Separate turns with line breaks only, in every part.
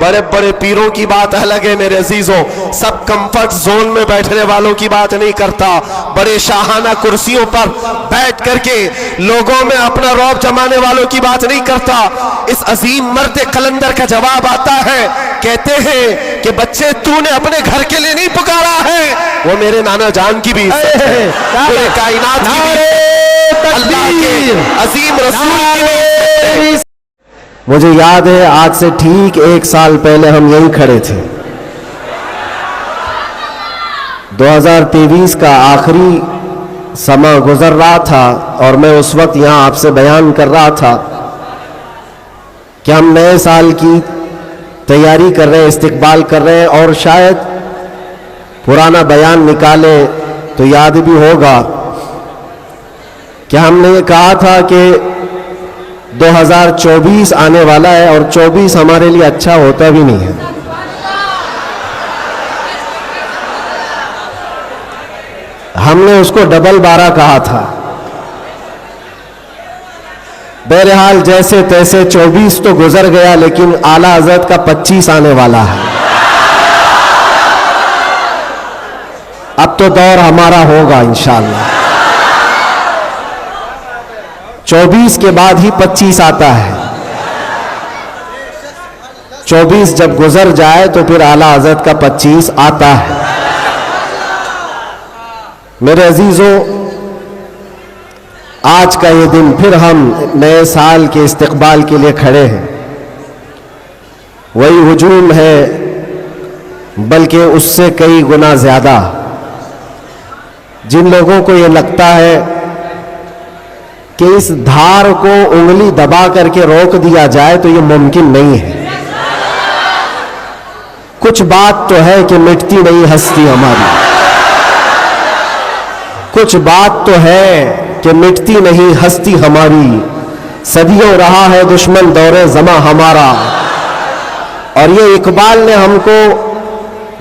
بڑے بڑے پیروں کی بات الگ ہے میرے عزیزوں، سب کمفرٹ زون میں بیٹھنے والوں کی بات نہیں کرتا، بڑے شاہانہ کرسیوں پر بیٹھ کر کے لوگوں میں اپنا رعب جمانے والوں کی بات نہیں کرتا۔ اس عظیم مرد قلندر کا جواب آتا ہے، کہتے ہیں کہ بچے تو نے اپنے گھر کے لیے نہیں پکارا ہے، وہ میرے نانا جان کی بھی عزت ہے، پورے کائنات کی بھی، اللہ کے عظیم رسول کی بھی۔
مجھے یاد ہے آج سے ٹھیک 1 سال پہلے ہم یہیں کھڑے تھے، 2023 کا آخری سماں گزر رہا تھا اور میں اس وقت یہاں آپ سے بیان کر رہا تھا کہ ہم نئے سال کی تیاری کر رہے ہیں، استقبال کر رہے ہیں، اور شاید پرانا بیان نکالیں تو یاد بھی ہوگا کہ ہم نے یہ کہا تھا کہ 2024 آنے والا ہے اور 24 ہمارے لیے اچھا ہوتا بھی نہیں ہے۔ ہم نے اس کو ڈبل 12 کہا تھا۔ بہرحال جیسے تیسے 24 تو گزر گیا، لیکن اعلیٰ حضرت کا 25 آنے والا ہے۔ اب تو دور ہمارا ہوگا انشاءاللہ۔ 24 کے بعد ہی 25 آتا ہے۔ 24 جب گزر جائے تو پھر اعلیٰ حضرت کا 25 آتا ہے۔ میرے عزیزوں، آج کا یہ دن پھر ہم نئے سال کے استقبال کے لیے کھڑے ہیں۔ وہی ہجوم ہے بلکہ اس سے کئی گنا زیادہ۔ جن لوگوں کو یہ لگتا ہے کہ اس دھار کو انگلی دبا کر کے روک دیا جائے تو یہ ممکن نہیں ہے۔ کچھ بات تو ہے کہ مٹتی نہیں ہستی ہماری، کچھ بات تو ہے کہ مٹتی نہیں ہستی ہماری، صدیوں رہا ہے دشمن دور زماں ہمارا۔ اور یہ اقبال نے ہم کو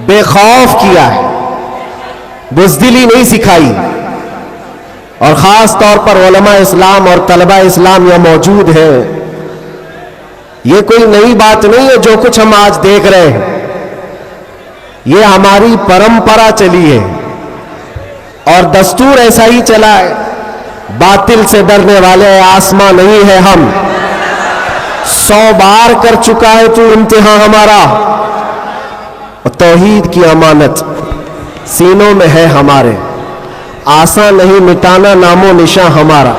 بے خوف کیا ہے، بزدلی نہیں سکھائی۔ اور خاص طور پر علماء اسلام اور طلبہ اسلام یہاں موجود ہیں، یہ کوئی نئی بات نہیں ہے جو کچھ ہم آج دیکھ رہے ہیں، یہ ہماری پرمپرا چلی ہے اور دستور ایسا ہی چلا ہے۔ باطل سے ڈرنے والے آسماں نہیں ہے ہم، 100 بار کر چکا ہے تو امتحان ہمارا، اور توحید کی امانت سینوں میں ہے ہمارے، آسان نہیں مٹانا نام و نشان ہمارا،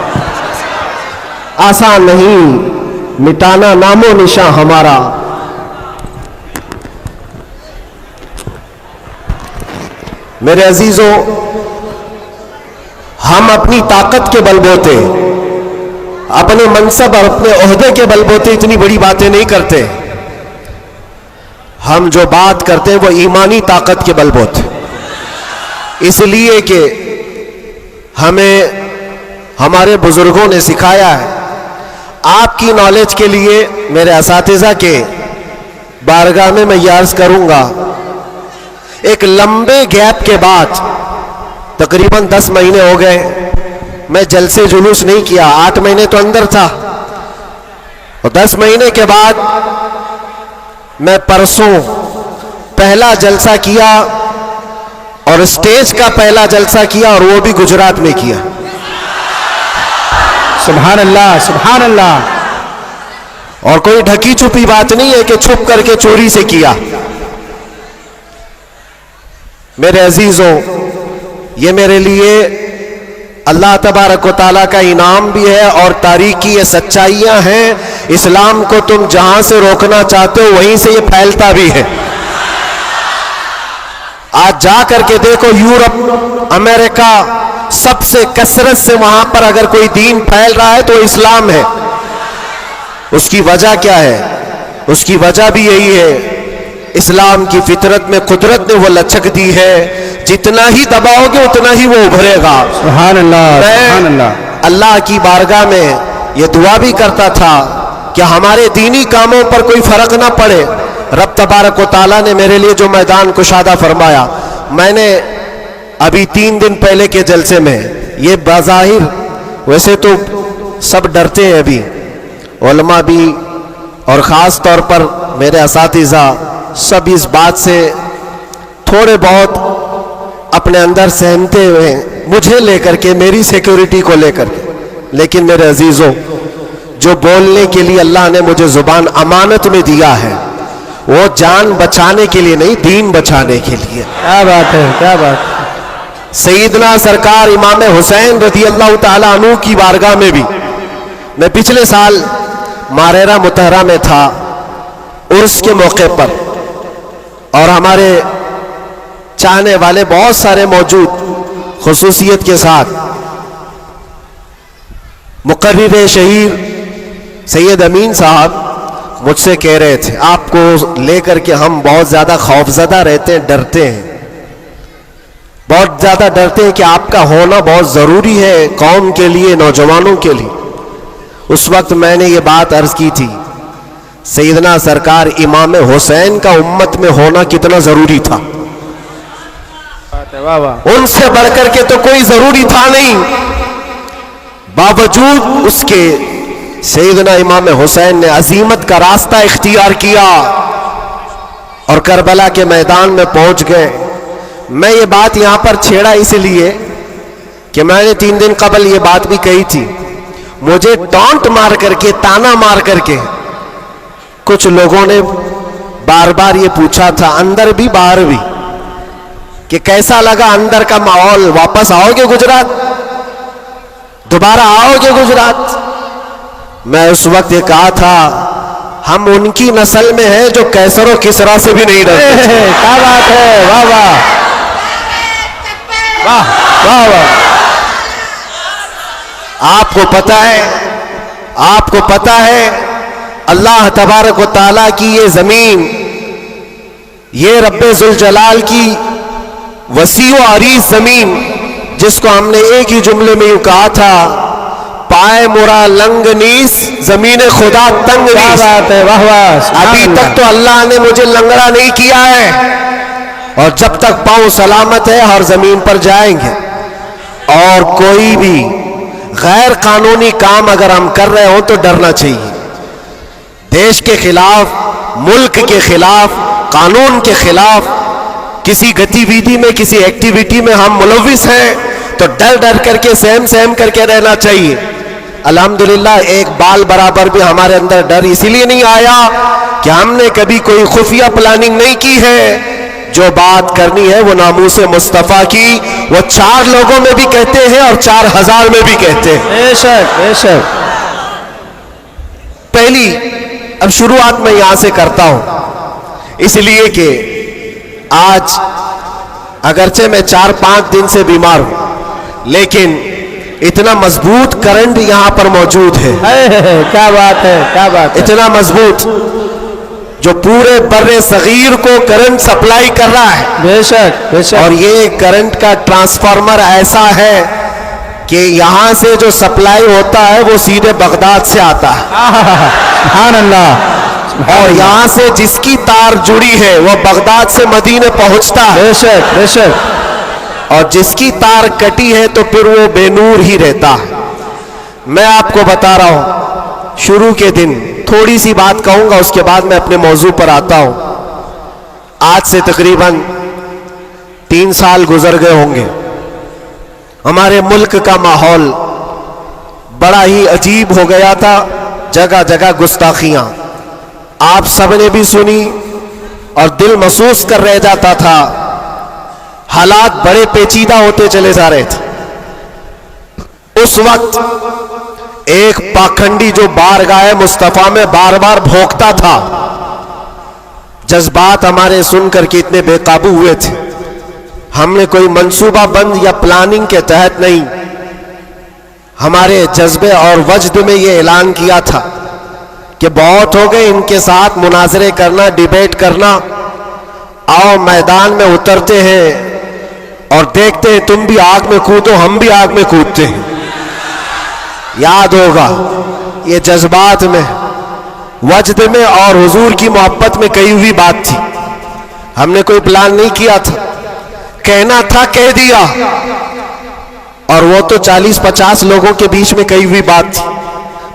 آسان نہیں مٹانا نام و نشان ہمارا۔ میرے عزیزوں، ہم اپنی طاقت کے بل بوتے، اپنے منصب اور اپنے عہدے کے بل بوتے اتنی بڑی باتیں نہیں کرتے۔ ہم جو بات کرتے ہیں وہ ایمانی طاقت کے بل بوتے، اس لیے کہ ہمیں ہمارے بزرگوں نے سکھایا ہے۔ آپ کی نالج کے لیے میرے اساتذہ کے بارگاہ میں یہ عرض کروں گا، ایک لمبے گیپ کے بعد تقریباً 10 مہینے ہو گئے میں جلسے جلوس نہیں کیا، 8 مہینے تو اندر تھا، اور 10 مہینے کے بعد میں پرسوں پہلا جلسہ کیا، اور اسٹیج کا پہلا جلسہ کیا، اور وہ بھی گجرات میں کیا۔
سبحان اللہ، سبحان اللہ۔
اور کوئی ڈھکی چھپی بات نہیں ہے کہ چھپ کر کے چوری سے کیا۔ میرے عزیزوں، یہ میرے لیے اللہ تبارک و تعالیٰ کا انعام بھی ہے، اور تاریخ کی یہ سچائیاں ہیں۔ اسلام کو تم جہاں سے روکنا چاہتے ہو وہیں سے یہ پھیلتا بھی ہے۔ آج جا کر کے دیکھو یورپ، امریکہ، سب سے کثرت سے وہاں پر اگر کوئی دین پھیل رہا ہے تو اسلام ہے۔ اس کی وجہ کیا ہے؟ اس کی وجہ بھی یہی ہے، اسلام کی فطرت میں قدرت نے وہ لچک دی ہے، جتنا ہی دباؤ گے اتنا ہی وہ ابھرے گا۔
سبحان اللہ، سبحان اللہ۔
اللہ کی بارگاہ میں یہ دعا بھی کرتا تھا کہ ہمارے دینی کاموں پر کوئی فرق نہ پڑے۔ رب تبارک و تعالیٰ نے میرے لیے جو میدان کشادہ فرمایا، میں نے ابھی 3 دن پہلے کے جلسے میں یہ بظاہر، ویسے تو سب ڈرتے ہیں ابھی، علماء بھی
اور خاص طور پر میرے اساتذہ سب اس بات سے تھوڑے بہت اپنے اندر سہمتے ہوئے مجھے لے کر کے، میری سیکیورٹی کو لے کر کے. لیکن میرے عزیزوں، جو بولنے کے لیے اللہ نے مجھے زبان امانت میں دیا ہے، وہ جان بچانے کے لیے نہیں، دین بچانے کے لیے.
کیا بات ہے، کیا بات ہے.
سیدنا سرکار امام حسین رضی اللہ تعالیٰ عنہ کی بارگاہ میں بھی میں پچھلے سال ماریرا مطہرہ میں تھا عرس کے موقع پر، اور ہمارے چاہنے والے بہت سارے موجود خصوصیت کے ساتھ. مقرر شہیر سید امین صاحب مجھ سے کہہ رہے تھے، آپ کو لے کر کے ہم بہت زیادہ خوفزدہ رہتے ہیں، ڈرتے ہیں، بہت زیادہ ڈرتے ہیں کہ آپ کا ہونا بہت ضروری ہے قوم کے لیے، نوجوانوں کے لیے. اس وقت میں نے یہ بات عرض کی تھی، سیدنا سرکار امام حسین کا امت میں ہونا کتنا ضروری تھا.
واہ واہ.
ان سے بڑھ کر کے تو کوئی ضروری تھا نہیں، باوجود اس کے سیدنا امام حسین نے عزیمت کا راستہ اختیار کیا اور کربلا کے میدان میں پہنچ گئے. میں یہ بات یہاں پر چھیڑا اس لیے کہ میں نے 3 دن قبل یہ بات بھی کہی تھی. مجھے ٹانٹ مار کر کے، تانا مار کر کے کچھ لوگوں نے بار بار یہ پوچھا تھا، اندر بھی باہر بھی، کہ کیسا لگا اندر کا ماحول، واپس آؤ گے گجرات، دوبارہ آؤ گے گجرات. میں اس وقت یہ کہا تھا، ہم ان کی نسل میں ہیں جو کیسر و کسرا سے بھی نہیں ڈرتے.
کیا بات ہے. واہ واہ واہ واہ واہ.
آپ کو پتہ ہے اللہ تبارک و تعالیٰ کی یہ زمین، یہ رب ذوالجلال کی وسیع و عریض زمین، جس کو ہم نے ایک ہی جملے میں یوں کہا تھا، پائے مرا لنگ نیس زمین خدا تنگ
کیا
نیس.
بات ہے. واہ واہ.
ابھی تک تو اللہ نے مجھے لنگڑا نہیں کیا ہے، اور جب تک پاؤں سلامت ہے ہر زمین پر جائیں گے. اور کوئی بھی غیر قانونی کام اگر ہم کر رہے ہوں تو ڈرنا چاہیے. دیش کے خلاف، ملک کے خلاف، قانون کے خلاف کسی گتی ویدی میں، کسی ایکٹیویٹی میں ہم ملوث ہیں تو ڈر ڈر کر کے، سہم کر کے رہنا چاہیے. الحمدللہ ایک بال برابر بھی ہمارے اندر ڈر اسی لیے نہیں آیا کہ ہم نے کبھی کوئی خفیہ پلاننگ نہیں کی ہے. جو بات کرنی ہے وہ ناموس مصطفیٰ کی، وہ 4 لوگوں میں بھی کہتے ہیں اور 4000 میں بھی کہتے ہیں.
بے شک بے شک.
پہلی اب شروعات میں یہاں سے کرتا ہوں، اس لیے کہ آج اگرچہ میں 4-5 دن سے بیمار ہوں، لیکن اتنا مضبوط کرنٹ یہاں پر موجود ہے.
کیا بات ہے، کیا بات ہے.
اتنا مضبوط جو پورے بر صغیر کو کرنٹ سپلائی کر رہا ہے.
بے شک بے شک.
اور یہ کرنٹ کا ٹرانسفارمر ایسا ہے کہ یہاں سے جو سپلائی ہوتا ہے وہ سیدھے بغداد سے آتا ہے،
سبحان اللہ.
اور یہاں سے جس کی تار جڑی ہے وہ بغداد سے مدینے پہنچتا ہے،
بے شک بے شک.
اور جس کی تار کٹی ہے تو پھر وہ بے نور ہی رہتا ہے. میں آپ کو بتا رہا ہوں، شروع کے دن تھوڑی سی بات کہوں گا، اس کے بعد میں اپنے موضوع پر آتا ہوں. آج سے تقریباً 3 سال گزر گئے ہوں گے. ہمارے ملک کا ماحول بڑا ہی عجیب ہو گیا تھا، جگہ جگہ گستاخیاں آپ سب نے بھی سنی اور دل محسوس کر رہ جاتا تھا. حالات بڑے پیچیدہ ہوتے چلے جا رہے تھے. اس وقت ایک پاکھنڈی جو بارگاہ مصطفیٰ میں بار بار بھونکتا تھا، جذبات ہمارے سن کر کے اتنے بے قابو ہوئے تھے. ہم نے کوئی منصوبہ بند یا پلاننگ کے تحت نہیں، ہمارے جذبے اور وجد میں یہ اعلان کیا تھا کہ بہت ہو گئے ان کے ساتھ مناظرے کرنا، ڈیبیٹ کرنا، آؤ میدان میں اترتے ہیں اور دیکھتے ہیں تم بھی آگ میں کودو ہم بھی آگ میں کودتے ہیں. یاد ہوگا یہ جذبات میں، وجد میں اور حضور کی محبت میں کہی ہوئی بات تھی. ہم نے کوئی پلان نہیں کیا تھا، کہنا تھا کہہ دیا، اور وہ تو 40-50 لوگوں کے بیچ میں کہی ہوئی بات تھی.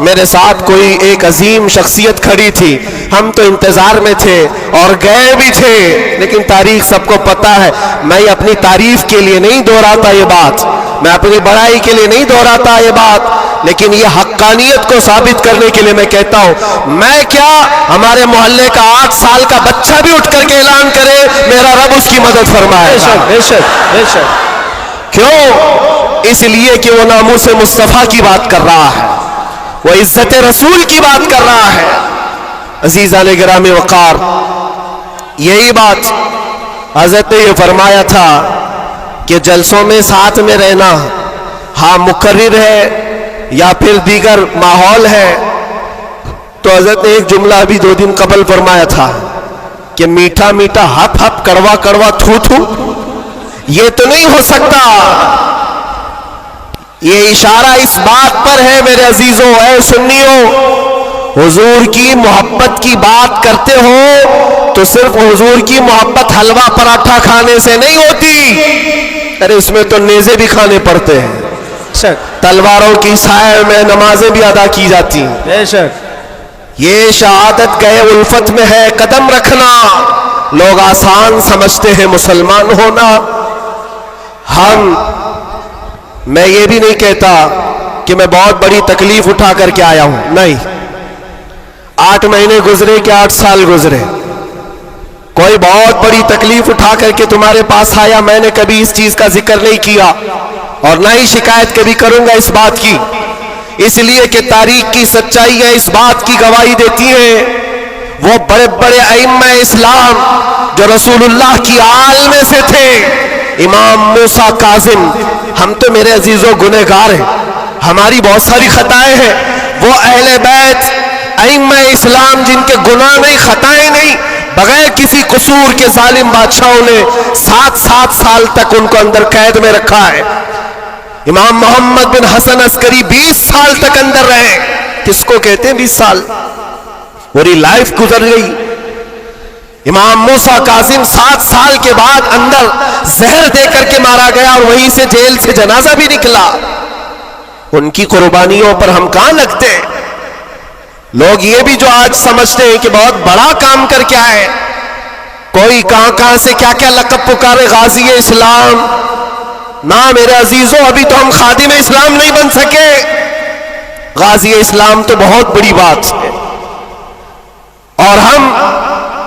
میرے ساتھ کوئی ایک عظیم شخصیت کھڑی تھی. ہم تو انتظار میں تھے اور گئے بھی تھے, لیکن تاریخ سب کو پتا ہے. میں اپنی تعریف کے لیے نہیں دہراتا یہ بات, میں اپنی بڑائی کے لیے نہیں دہراتا یہ بات, لیکن یہ حقانیت کو ثابت کرنے کے لیے میں کہتا ہوں. میں کیا, ہمارے محلے کا 8 سال کا بچہ بھی اٹھ کر کے اعلان کرے میرا رب اس کی مدد فرمائے.
بے شک بے شک.
کیوں؟ اس لیے کہ وہ ناموس مصطفیٰ کی بات کر رہا ہے, وہ عزت رسول کی بات کر رہا ہے. عزیزان گرامی وقار, یہی بات حضرت نے یہ فرمایا تھا کہ جلسوں میں ساتھ میں رہنا, ہاں مقرر ہے یا پھر دیگر ماحول ہے, تو حضرت نے ایک جملہ ابھی 2 دن قبل فرمایا تھا کہ میٹھا میٹھا ہپ ہپ کڑوا کڑوا تھو تھو یہ تو نہیں ہو سکتا. یہ اشارہ اس بات پر ہے میرے عزیزوں, اے سنیوں, حضور کی محبت کی بات کرتے ہو تو صرف حضور کی محبت حلوہ پراٹھا کھانے سے نہیں ہوتی, ارے اس میں تو نیزے بھی کھانے پڑتے ہیں, تلواروں کی سائے میں نمازیں بھی ادا کی جاتی ہیں.
بے شک.
یہ شہادت گئے الفت میں ہے قدم رکھنا. لوگ آسان سمجھتے ہیں مسلمان ہونا. میں یہ بھی نہیں کہتا کہ میں بہت بڑی تکلیف اٹھا کر کے آیا ہوں, نہیں. 8 مہینے گزرے کہ 8 سال گزرے, کوئی بہت بڑی تکلیف اٹھا کر کے تمہارے پاس آیا, میں نے کبھی اس چیز کا ذکر نہیں کیا اور نہ ہی شکایت کبھی کروں گا اس بات کی, اس لیے کہ تاریخ کی سچائیاں اس بات کی گواہی دیتی ہیں. وہ بڑے بڑے ائمہ اسلام جو رسول اللہ کی آل میں سے تھے, امام موسیٰ کاظم, ہم تو میرے عزیزوں گنہگار ہیں, ہماری بہت ساری خطائیں ہیں. وہ اہل بیت ائمہ اسلام جن کے گناہ نہیں خطائیں نہیں, بغیر کسی قصور کے ظالم بادشاہوں نے 7 سال تک ان کو اندر قید میں رکھا ہے. امام محمد بن حسن عسکری 20 سال تک اندر رہے. کس کو کہتے ہیں 20 سال؟ پوری لائف گزر گئی. امام موسیٰ کاظم 7 سال کے بعد اندر زہر دے کر کے مارا گیا اور وہیں سے جیل سے جنازہ بھی نکلا. ان کی قربانیوں پر ہم کہاں لگتے ہیں؟ لوگ یہ بھی جو آج سمجھتے ہیں کہ بہت بڑا کام کر کے آئے, کوئی کہاں سے کیا کیا لقب پکارے, غازی اسلام. نہ میرے عزیزوں, ابھی تو ہم خادم اسلام نہیں بن سکے. غازی اسلام تو بہت بڑی بات ہے, اور ہم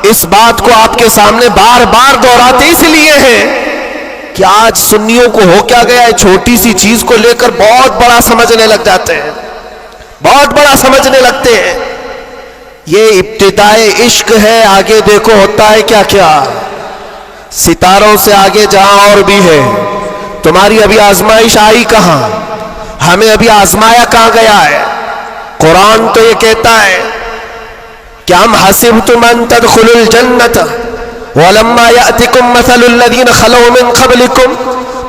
اس بات کو آپ کے سامنے بار بار دہراتے اس لیے ہیں کہ آج سنیوں کو ہو کیا گیا ہے, چھوٹی سی چیز کو لے کر بہت بڑا سمجھنے لگ جاتے ہیں, بہت بڑا سمجھنے لگتے ہیں. یہ ابتدائے عشق ہے, آگے دیکھو ہوتا ہے کیا کیا. ستاروں سے آگے جہاں اور بھی ہے. تمہاری ابھی آزمائش آئی کہاں, ہمیں ابھی آزمایا کہاں گیا ہے. قرآن تو یہ کہتا ہے کہ ہم حسبتم ان تدخلوا الجنة ولما يأتكم مثل الذين خلوا من قبلكم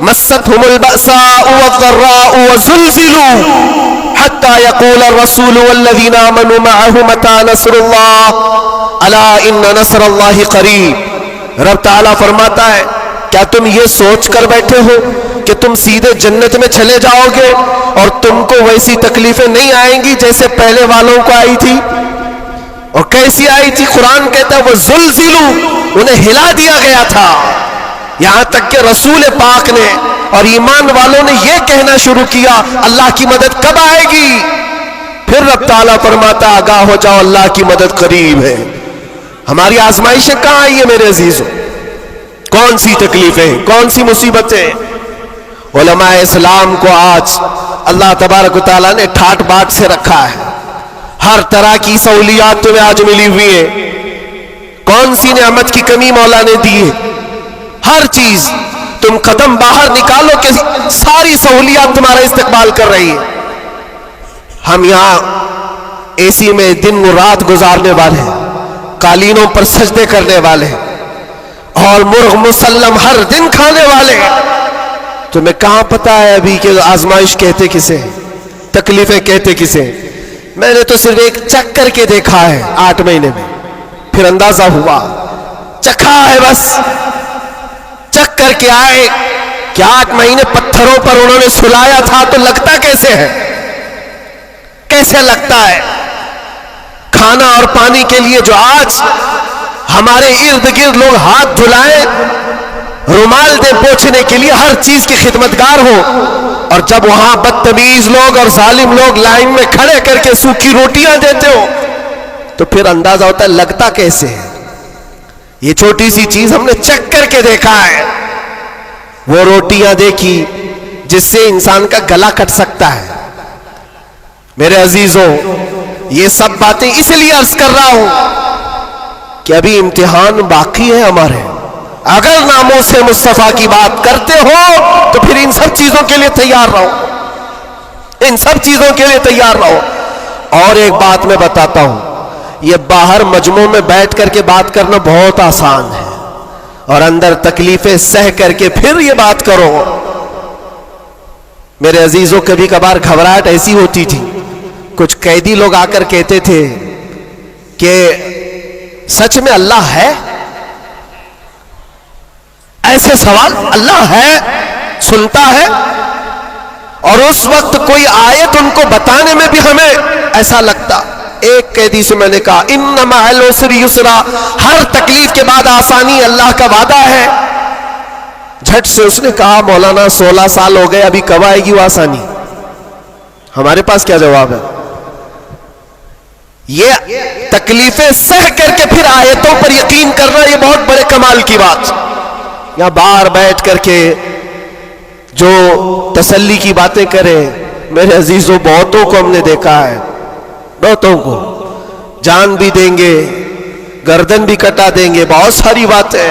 مستهم البأساء والضراء وزلزلوا حتى يقول الرسول والذين آمنوا معه متى نصر الله ألا إن نصر الله قريب. رب تعالیٰ فرماتا ہے کیا تم یہ سوچ کر بیٹھے ہو کہ تم سیدھے جنت میں چلے جاؤ گے اور تم کو ویسی تکلیفیں نہیں آئیں گی جیسے پہلے والوں کو آئی تھی؟ اور کیسی آئی تھی؟ قرآن کہتا ہے وہ زلزلوا, انہیں ہلا دیا گیا تھا. یہاں تک کہ رسول پاک نے اور ایمان والوں نے یہ کہنا شروع کیا اللہ کی مدد کب آئے گی؟ پھر رب تعالیٰ فرماتا آگاہ ہو جاؤ اللہ کی مدد قریب ہے. ہماری آزمائشیں کہاں آئی ہیں میرے عزیزوں؟ کون سی تکلیفیں, کون سی مصیبتیں؟ علماء اسلام کو آج اللہ تبارک و تعالیٰ نے ٹھاٹ باٹ سے رکھا ہے. ہر طرح کی سہولیات تمہیں آج ملی ہوئی ہے. کون سی نعمت کی کمی مولا نے دی ہے؟ ہر چیز, تم قدم باہر نکالو کہ ساری سہولیات تمہارا استقبال کر رہی ہے. ہم یہاں اے سی میں دن و رات گزارنے والے ہیں, قالینوں پر سجدے کرنے والے ہیں, اور مرغ مسلم ہر دن کھانے والے ہیں. تمہیں کہاں پتا ہے ابھی کہ آزمائش کہتے کسے, تکلیفیں کہتے کسے؟ میں نے تو صرف ایک چکھ کر کے دیکھا ہے 8 مہینے میں, پھر اندازہ ہوا, چکھا ہے بس, چکھ کر کے آئے کہ 8 مہینے پتھروں پر انہوں نے سلایا تھا تو لگتا کیسے ہے؟ کیسے لگتا ہے؟ کھانا اور پانی کے لیے جو آج ہمارے ارد گرد لوگ ہاتھ دھلائیں، رومال دیں پوچھنے کے لیے، ہر چیز کی خدمتگار ہو، اور جب وہاں بدتمیز لوگ اور ظالم لوگ لائن میں کھڑے کر کے سوکھی روٹیاں دیتے ہو تو پھر اندازہ ہوتا ہے لگتا کیسے ہے۔ یہ چھوٹی سی چیز ہم نے چیک کر کے دیکھا ہے، وہ روٹیاں دیکھی جس سے انسان کا گلا کٹ سکتا ہے۔ میرے عزیزوں، یہ سب باتیں اس لیے عرض کر رہا ہوں کہ ابھی امتحان باقی ہے ہمارے۔ اگر ناموس مصطفیٰ کی بات کرتے ہو تو پھر ان سب چیزوں کے لیے تیار رہو، ان سب چیزوں کے لیے تیار رہو۔ اور ایک بات میں بتاتا ہوں، یہ باہر مجمع میں بیٹھ کر کے بات کرنا بہت آسان ہے، اور اندر تکلیفیں سہ کر کے پھر یہ بات کرو۔ میرے عزیزوں، کبھی کبھار گھبراہٹ ایسی ہوتی تھی، کچھ قیدی لوگ آ کر کہتے تھے کہ سچ میں اللہ ہے؟ ایسے سوال، اللہ ہے، سنتا ہے؟ اور اس وقت کوئی آیت ان کو بتانے میں بھی ہمیں ایسا لگتا۔ ایک قیدی سے میں نے کہا ان مع العسر یسرا، ہر تکلیف کے بعد آسانی، اللہ کا وعدہ ہے۔ جھٹ سے اس نے کہا مولانا 16 سال ہو گئے، ابھی کب آئے گی وہ آسانی؟ ہمارے پاس کیا جواب ہے؟ یہ تکلیفیں سہ کر کے پھر آیتوں پر یقین کرنا، یہ بہت بڑے کمال کی بات۔ یہاں باہر بیٹھ کر کے جو تسلی کی باتیں کرے، میرے عزیزوں بہتوں کو ہم نے دیکھا ہے، بہتوں کو جان بھی دیں گے، گردن بھی کٹا دیں گے، بہت ساری باتیں۔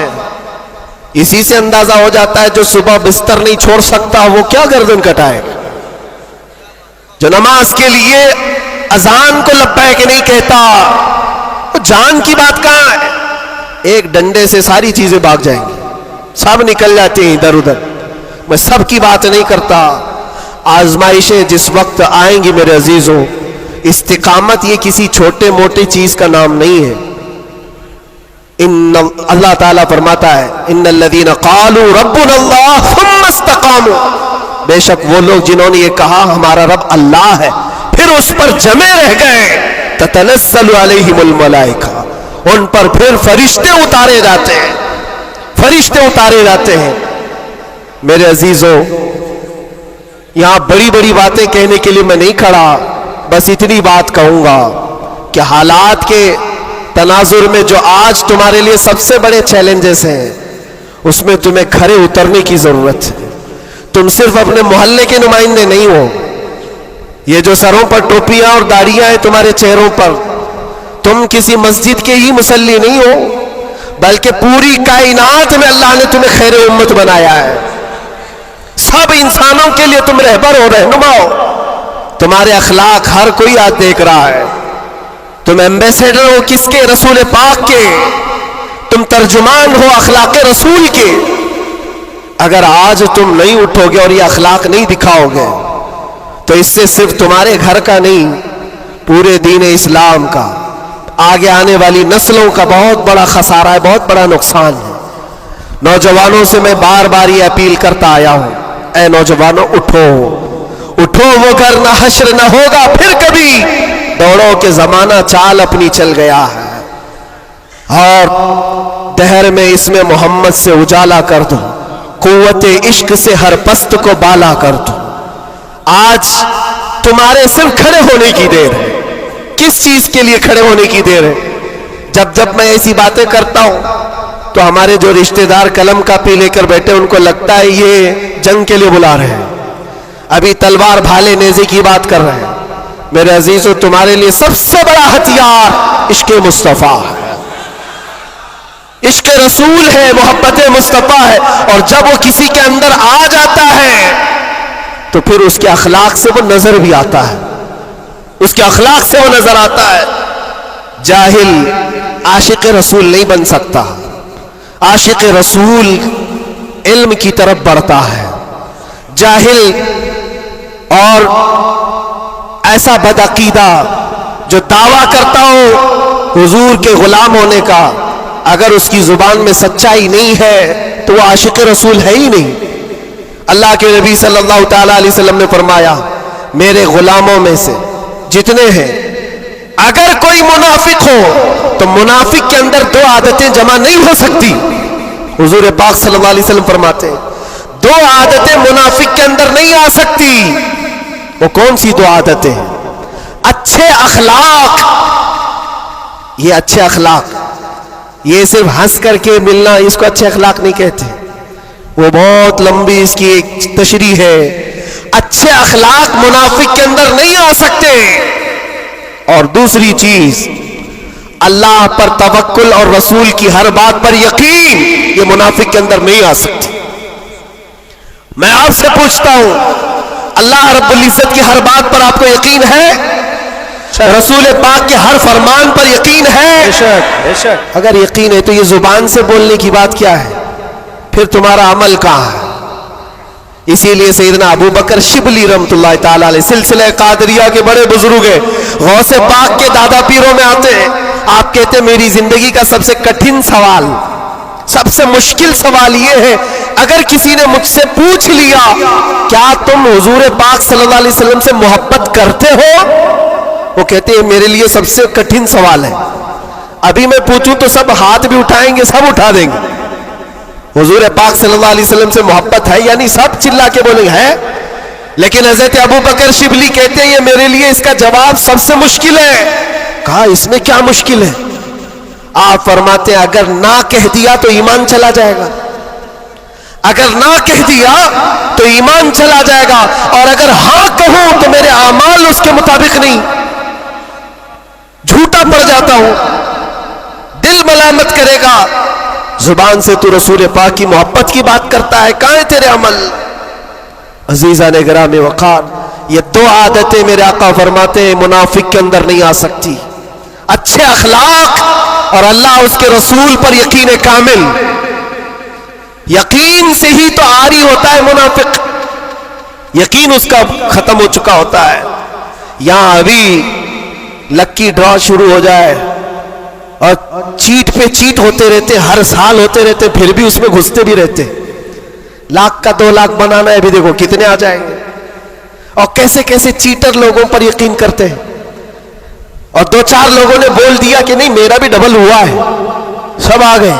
اسی سے اندازہ ہو جاتا ہے جو صبح بستر نہیں چھوڑ سکتا وہ کیا گردن کٹائے، جو نماز کے لیے اذان کو لبیک نہیں کہتا، وہ جان کی بات کہاں ہے؟ ایک ڈنڈے سے ساری چیزیں بھاگ جائیں گی، سب نکل جاتے ہیں ادھر ادھر۔ میں سب کی بات نہیں کرتا، آزمائشیں جس وقت آئیں گی میرے عزیزوں، استقامت یہ کسی چھوٹے موٹے چیز کا نام نہیں ہے۔ اللہ تعالیٰ فرماتا ہے ان الذین قالوا ربنا اللہ ثم استقاموا، بے شک وہ لوگ جنہوں نے یہ کہا ہمارا رب اللہ ہے، پھر اس پر جمے رہ گئے، تتنزل علیہم الملائکہ، ان پر پھر فرشتے اتارے جاتے ہیں، فرشتے اتارے جاتے ہیں۔ میرے عزیزوں، یہاں بڑی بڑی باتیں کہنے کے لیے میں نہیں کھڑا، بس اتنی بات کہوں گا کہ حالات کے تناظر میں جو آج تمہارے لیے سب سے بڑے چیلنجز ہیں، اس میں تمہیں کھڑے اترنے کی ضرورت ہے۔ تم صرف اپنے محلے کے نمائندے نہیں ہو، یہ جو سروں پر ٹوپیاں اور داڑیاں ہیں تمہارے چہروں پر، تم کسی مسجد کے ہی مصلی نہیں ہو، بلکہ پوری کائنات میں اللہ نے تمہیں خیر امت بنایا ہے۔ سب انسانوں کے لیے تم رہبر ہو، رہنما ہو، تمہارے اخلاق ہر کوئی آج دیکھ رہا ہے۔ تم ایمبیسیڈر ہو کس کے؟ رسول پاک کے، تم ترجمان ہو اخلاق رسول کے۔ اگر آج تم نہیں اٹھو گے اور یہ اخلاق نہیں دکھاؤ گے تو اس سے صرف تمہارے گھر کا نہیں، پورے دین اسلام کا، آگے آنے والی نسلوں کا بہت بڑا خسارہ ہے، بہت بڑا نقصان ہے۔ نوجوانوں سے میں بار بار یہ اپیل کرتا آیا ہوں، اے نوجوانوں اٹھو، اٹھو، وہ گھر نہ حشر نہ ہوگا پھر کبھی، دوڑو کہ زمانہ چال اپنی چل گیا ہے، اور دہر میں اس میں محمد سے اجالا کر دو، قوت عشق سے ہر پست کو بالا کر دو۔ آج تمہارے صرف کھڑے ہونے کی دیر ہے۔ کس چیز کے لیے کھڑے ہونے کی دیر ہے؟ جب میں ایسی باتیں کرتا ہوں تو ہمارے جو رشتہ دار قلم کاپی لے کر بیٹھے ان کو لگتا ہے یہ جنگ کے لیے بلا رہے ہیں، ابھی تلوار بھالے نیزے کی بات کر رہے ہیں۔ میرے عزیزو، تمہارے لیے سب سے بڑا ہتھیار عشق مصطفیٰ ہے، عشق رسول ہے، محبت مصطفیٰ ہے، اور جب وہ کسی کے اندر آ جاتا ہے تو پھر اس کے اخلاق سے وہ نظر بھی آتا ہے، اس کے اخلاق سے وہ نظر آتا ہے۔ جاہل عاشق رسول نہیں بن سکتا، عاشق رسول علم کی طرف بڑھتا ہے۔ جاہل اور ایسا بدعقیدہ جو دعویٰ کرتا ہو حضور کے غلام ہونے کا، اگر اس کی زبان میں سچائی نہیں ہے تو وہ عاشق رسول ہے ہی نہیں۔ اللہ کے نبی صلی اللہ تعالی علیہ وسلم نے فرمایا میرے غلاموں میں سے جتنے ہیں اگر کوئی منافق ہو تو منافق کے اندر دو عادتیں جمع نہیں ہو سکتی. حضور پاک صلی اللہ علیہ وسلم فرماتے ہیں دو عادتیں منافق کے اندر نہیں آ سکتی. وہ کون سی دو عادتیں ہیں؟ اچھے اخلاق. یہ اچھے اخلاق یہ صرف ہنس کر کے ملنا اس کو اچھے اخلاق نہیں کہتے, وہ بہت لمبی اس کی ایک تشریح ہے. اچھے اخلاق منافق کے اندر نہیں آ سکتے. اور دوسری چیز اللہ پر توکل اور رسول کی ہر بات پر یقین, یہ منافق کے اندر نہیں آ سکتی. میں آپ سے پوچھتا ہوں اللہ رب العزت کی ہر بات پر آپ کو یقین ہے؟ رسول پاک کے ہر فرمان پر یقین ہے؟
بے شک.
اگر یقین ہے تو یہ زبان سے بولنے کی بات کیا ہے, پھر تمہارا عمل کہاں ہے؟ اسی لیے سیدنا ابو بکر شبلی رحمۃ اللہ تعالی علیہ سلسلہ قادریہ کے بڑے بزرگ ہیں, غوث پاک کے دادا پیروں میں آتے ہیں. آپ کہتے ہیں میری زندگی کا سب سے کٹھن سوال, سب سے مشکل سوال یہ ہے اگر کسی نے مجھ سے پوچھ لیا کیا تم حضور پاک صلی اللہ علیہ وسلم سے محبت کرتے ہو, وہ کہتے ہیں میرے لیے سب سے کٹھن سوال ہے. ابھی میں پوچھوں تو سب ہاتھ بھی اٹھائیں گے, سب اٹھا دیں گے. حضور پاک صلی اللہ علیہ وسلم سے محبت ہے یعنی سب چلا کے بولیں گے ہے. لیکن حضرت ابو بکر شبلی کہتے ہیں یہ میرے لیے اس کا جواب سب سے مشکل ہے. کہا اس میں کیا مشکل ہے؟ آپ فرماتے ہیں اگر نہ کہہ دیا تو ایمان چلا جائے گا, اگر نہ کہہ دیا تو ایمان چلا جائے گا, اور اگر ہاں کہوں تو میرے اعمال اس کے مطابق نہیں, جھوٹا پڑ جاتا ہوں, دل ملامت کرے گا. زبان سے تو رسول پاک کی محبت کی بات کرتا ہے, کہاں ہے تیرے عمل؟ عزیزان گرام وقار, یہ دو عادتیں میرے آقا فرماتے ہیں منافق کے اندر نہیں آ سکتی. اچھے اخلاق اور اللہ اس کے رسول پر یقین کامل. یقین سے ہی تو عاری ہوتا ہے منافق, یقین اس کا ختم ہو چکا ہوتا ہے. یہاں ابھی لکی ڈرا شروع ہو جائے اور چیٹ پہ چیٹ ہوتے رہتے, ہر سال ہوتے رہتے, پھر بھی اس میں گھستے بھی رہتے. لاکھ کا 2 لاکھ بنانا ہے, ابھی دیکھو کتنے آ جائیں گے. اور کیسے کیسے چیٹر لوگوں پر یقین کرتے ہیں, اور 2-4 لوگوں نے بول دیا کہ نہیں میرا بھی ڈبل ہوا ہے, سب آ گئے,